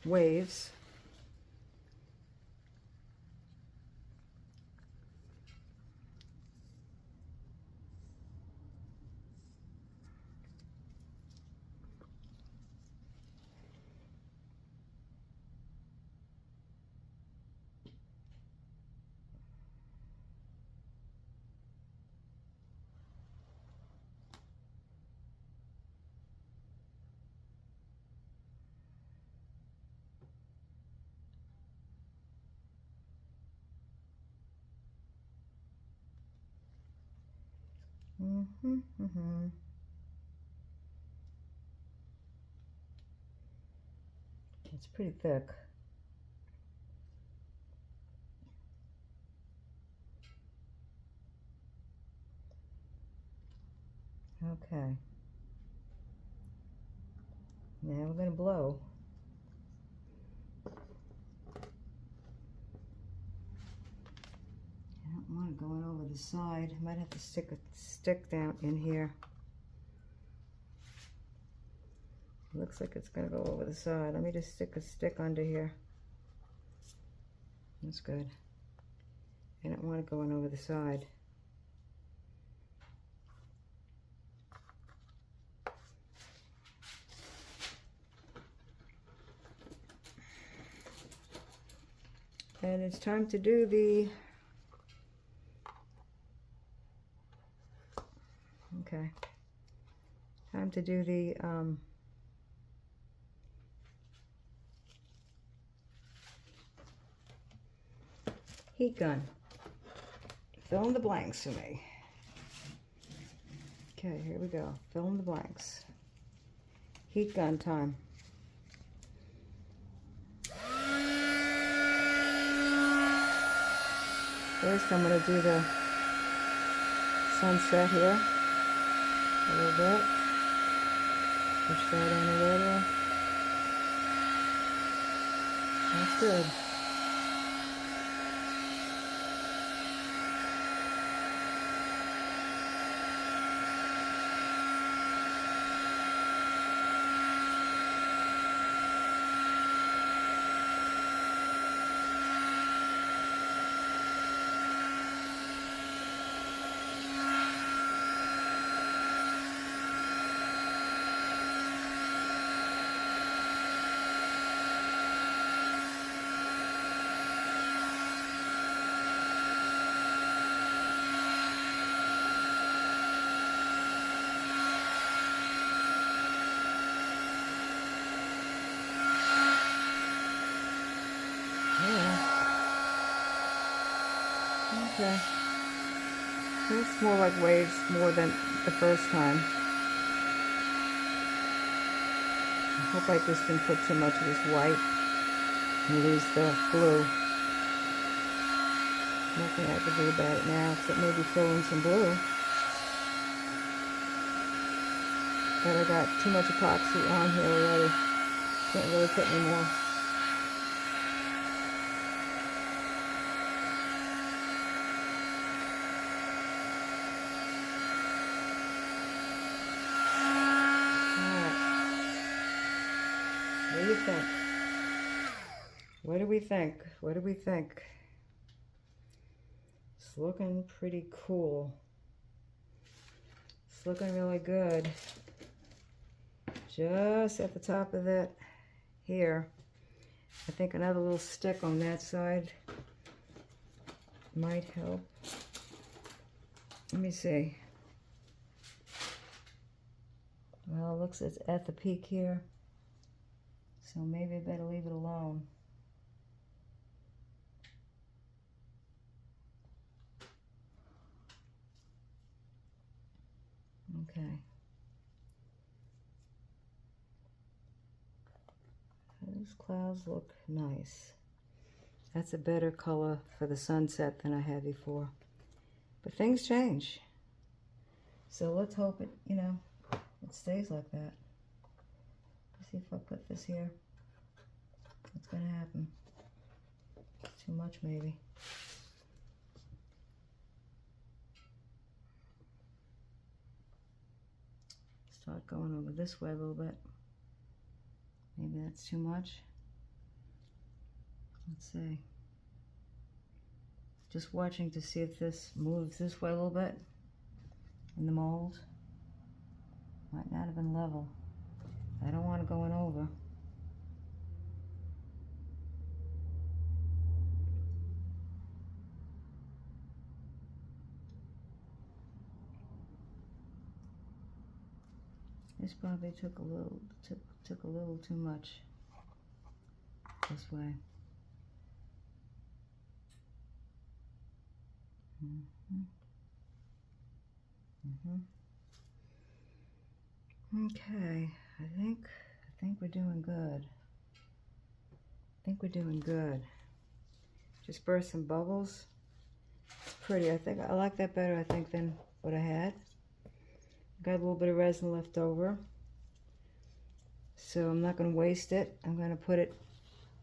waves. It's pretty thick. Okay. Now we're going to blow. I don't want it going over the side. I might have to stick a stick down in here. Looks like it's going to go over the side. Let me just stick a stick under here. That's good. I don't want it going over the side. And it's time to do the, okay, time to do the heat gun. Fill in the blanks for me. Okay, here we go. Fill in the blanks. Heat gun time. First, I'm going to do the sunset here a little bit. Push that in a little. That's good. Okay. It's more like waves more than the first time. I hope I just didn't put too much of this white and lose the blue. Nothing I can do about it now except maybe fill in some blue. But I got too much epoxy on here already. Can't really put any more. What do you think? What do we think? What do we think? It's looking pretty cool. It's looking really good. Just at the top of that here. I think another little stick on that side might help. Let me see. Well, it looks like it's at the peak here. So maybe I better leave it alone. Okay. Those clouds look nice. That's a better color for the sunset than I had before. But things change. So let's hope it, you know, it stays like that. Let's see if I put this here. What's going to happen? It's too much, maybe. Start going over this way a little bit. Maybe that's too much. Let's see. Just watching to see if this moves this way a little bit in the mold. Might not have been level. I don't want it going over. This probably took a little too much this way. Okay, I think we're doing good. I think we're doing good. Just burst some bubbles. It's pretty. I think I like that better, I think, than what I had. Got a little bit of resin left over, so I'm not going to waste it. I'm going to put it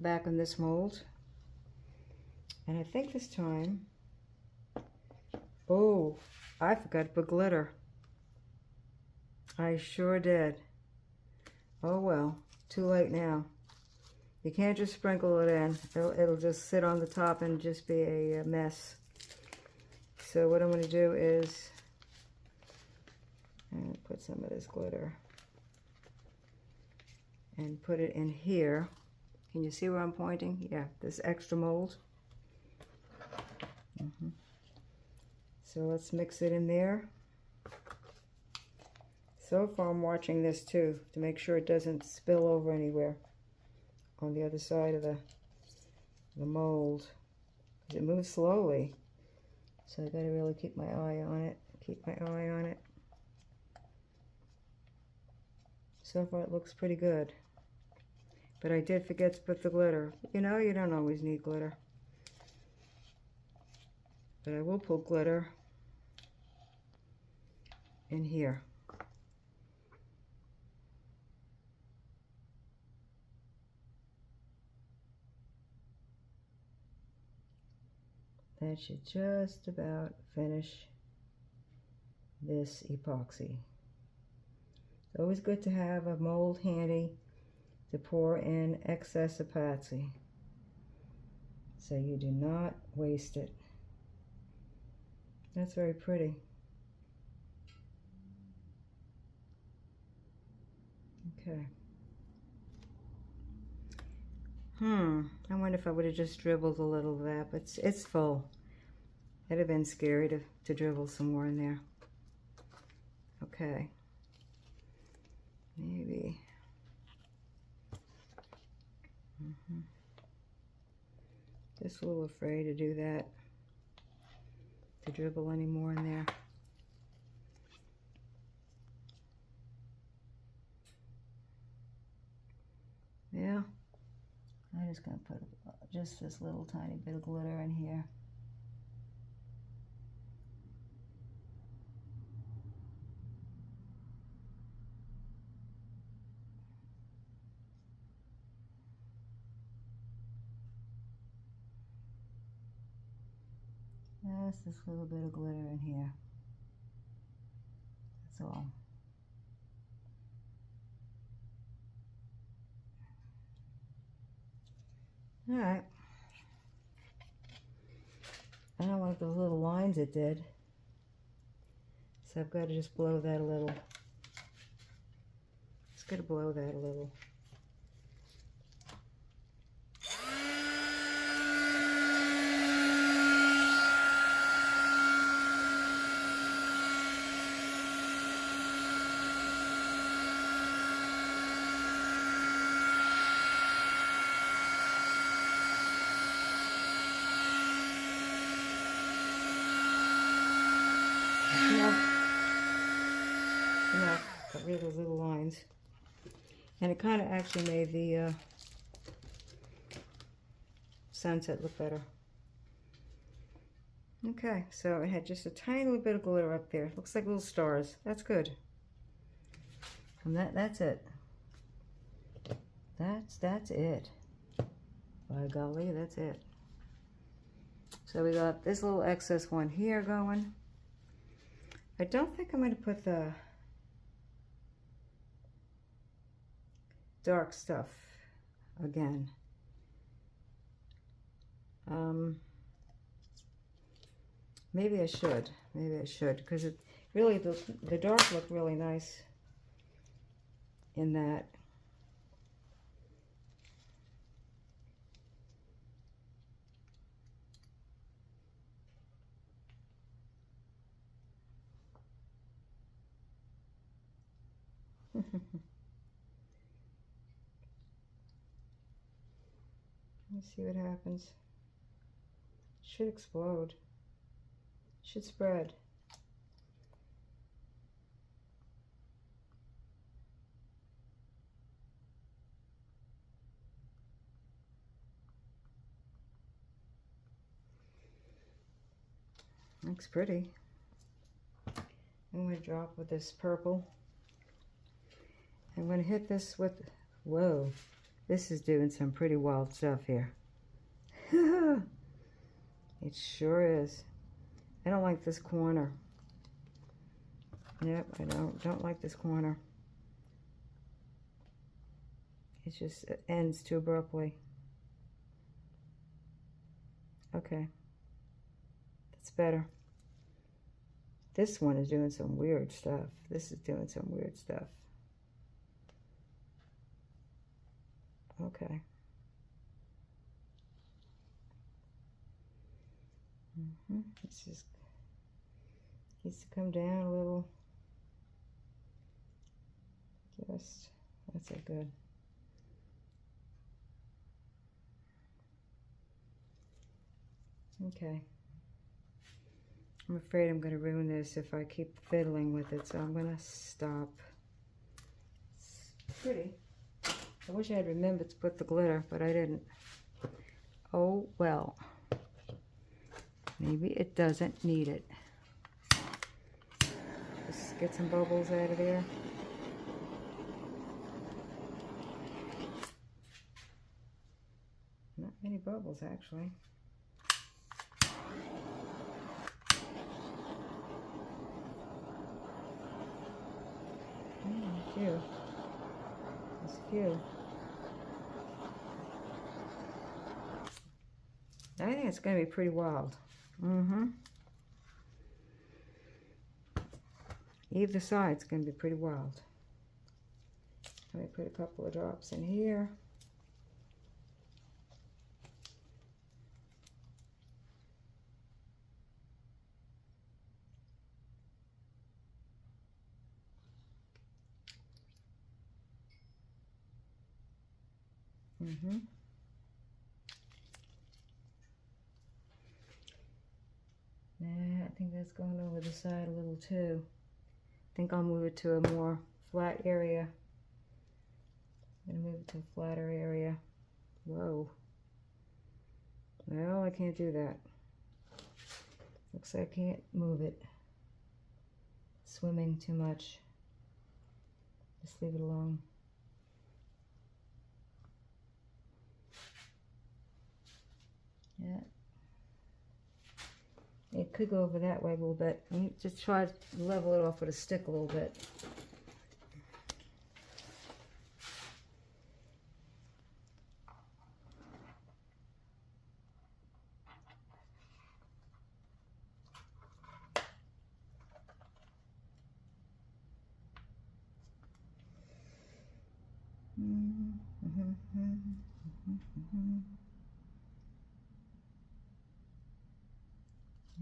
back in this mold. And I think this time, oh, I forgot to put glitter. I sure did. Oh well, too late now. You can't just sprinkle it in. It'll just sit on the top and just be a mess. So what I'm going to do is put some of this glitter and put it in here. Can you see where I'm pointing? Yeah, this extra mold. So let's mix it in there. So far I'm watching this too to make sure it doesn't spill over anywhere on the other side of the mold. It moves slowly, so I gotta really keep my eye on it. So far it looks pretty good, but I did forget to put the glitter. You know, you don't always need glitter, but I will put glitter in here. That should just about finish this epoxy. It's always good to have a mold handy to pour in excess epoxy, so you do not waste it. That's very pretty. Okay. I wonder if I would have just dribbled a little of that, but it's full. It'd have been scary to dribble some more in there. Okay. Maybe. Just a little afraid to do that, to dribble any more in there. Yeah. I'm just going to put just this little tiny bit of glitter in here. Just this little bit of glitter in here. That's all. Alright. I don't like those little lines it did, so I've got to just blow that a little. Just got to blow that a little. Got rid of those little lines. And it kind of actually made the sunset look better. Okay, so it had just a tiny little bit of glitter up there. Looks like little stars. That's good. And that's it. That's it. By golly, that's it. So we got this little excess one here going. I don't think I'm going to put the dark stuff again. Maybe I should. Because it really, the dark looked really nice in that. Let's see what happens. It should explode. It should spread. Looks pretty. I'm going to drop with this purple. I'm going to hit this with, whoa, this is doing some pretty wild stuff here. It sure is. I don't like this corner. Yep, I don't like this corner. It ends too abruptly. Okay, that's better. This one is doing some weird stuff. This is doing some weird stuff. Okay. This just needs to come down a little. That's it, good. Okay. I'm afraid I'm going to ruin this if I keep fiddling with it, so I'm going to stop. It's pretty. I wish I had remembered to put the glitter, but I didn't. Oh, well. Maybe it doesn't need it. Just get some bubbles out of there. Not many bubbles, actually. Few. There's a few. I think it's going to be pretty wild. Either side's going to be pretty wild. Let me put a couple of drops in here. Nah, I think that's going over the side a little too. I think I'll move it to a more flat area. I'm going to move it to a flatter area. Whoa. Well, I can't do that. Looks like I can't move it. Swimming too much. Just leave it alone. Yeah. It could go over that way a little bit. Let me just try to level it off with a stick a little bit.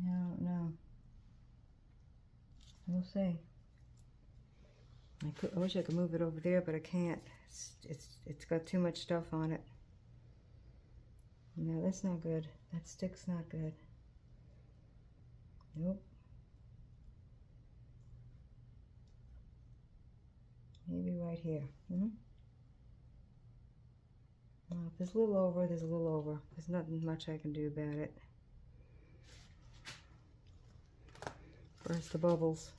I don't know. We'll see. I wish I could move it over there, but I can't. It's got too much stuff on it. No, that's not good. That stick's not good. Nope. Maybe right here. Well, if there's a little over, there's a little over. There's nothing much I can do about it. Burst the bubbles.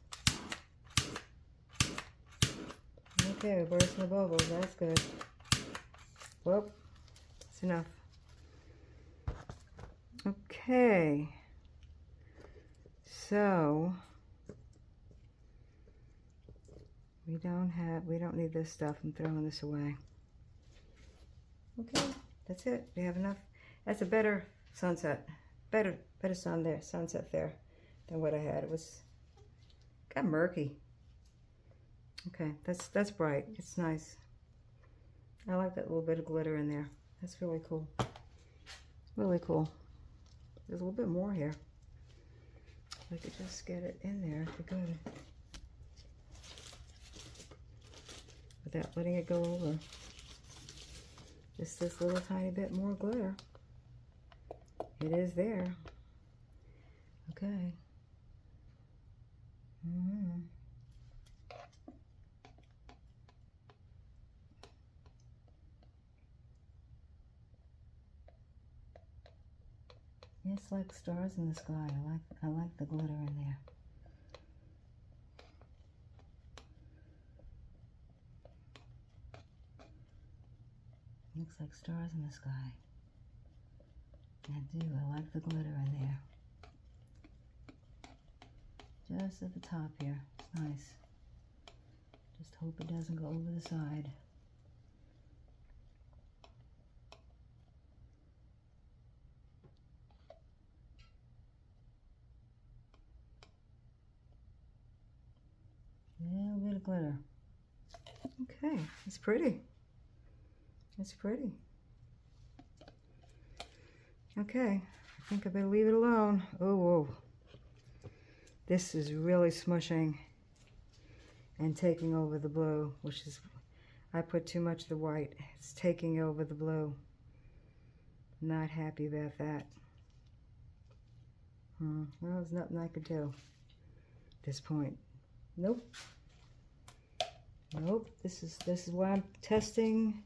Okay, we're bursting the bubbles. That's good. Whoop. That's enough. Okay. So we don't need this stuff. I'm throwing this away. Okay, that's it. We have enough. That's a better sunset. Better sunset there than what I had. It got murky. Okay, that's bright. It's nice. I like that little bit of glitter in there. That's really cool. Really cool. There's a little bit more here. If I could just get it in there, it'd be good. Without letting it go over. Just this little tiny bit more glitter. It is there. Okay. It's like stars in the sky. I like the glitter in there. Looks like stars in the sky. I do. I like the glitter in there. Just at the top here. It's nice. Just hope it doesn't go over the side. A little bit of glitter. Okay, it's pretty. It's pretty. Okay, I think I better leave it alone. Oh, whoa. This is really smushing and taking over the blue, which is, I put too much of the white. It's taking over the blue. Not happy about that. Well, there's nothing I could do at this point. Nope. Nope. This is why I'm testing.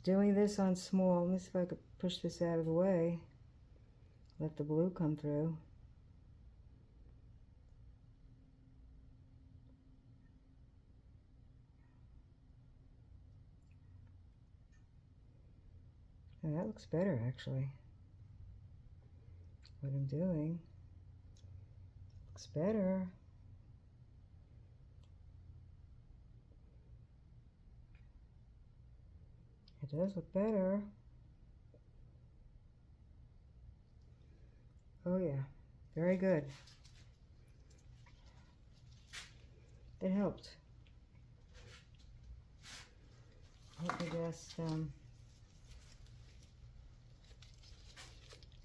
Doing this on small. Let me see if I could push this out of the way. Let the blue come through. Oh, that looks better, actually. What I'm doing looks better. It does look better. Oh yeah, very good. It helped. Let me just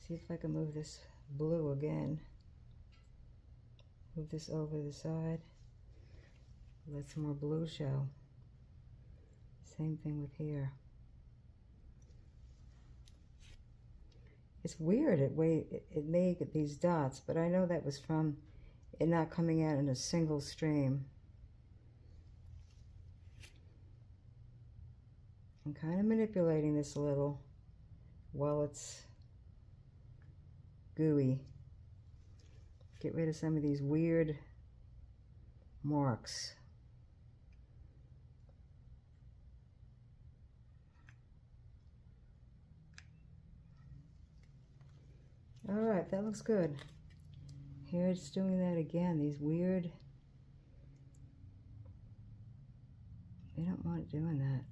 see if I can move this blue again. Move this over the side. Let some more blue show. Same thing with here. It's weird it made these dots, but I know that was from it not coming out in a single stream. I'm kind of manipulating this a little while it's gooey. Get rid of some of these weird marks. All right, that looks good. Here it's doing that again, these weird, they don't want it doing that.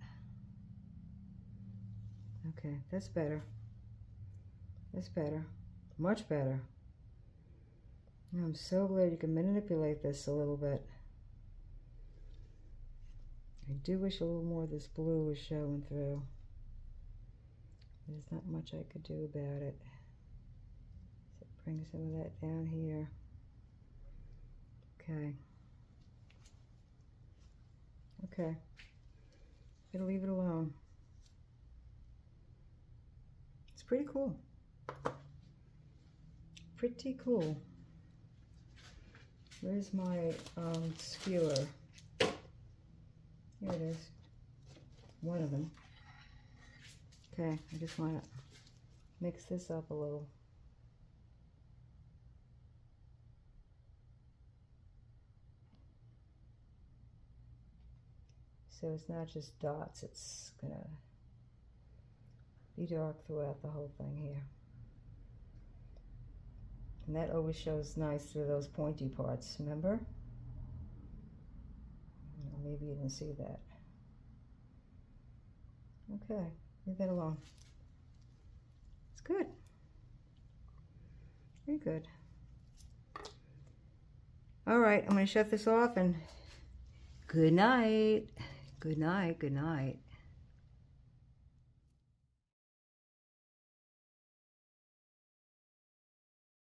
Okay, that's better. That's better. Much better. I'm so glad you can manipulate this a little bit. I do wish a little more of this blue was showing through. There's not much I could do about it. So bring some of that down here. Okay. Okay. Gonna leave it alone. It's pretty cool. Pretty cool. Where's my skewer? Here it is. One of them. Okay, I just want to mix this up a little. So it's not just dots, it's gonna be dark throughout the whole thing here. And that always shows nice through those pointy parts, remember? Maybe you didn't see that. Okay, leave that alone. It's good. Very good. All right, I'm going to shut this off and good night. Good night, good night.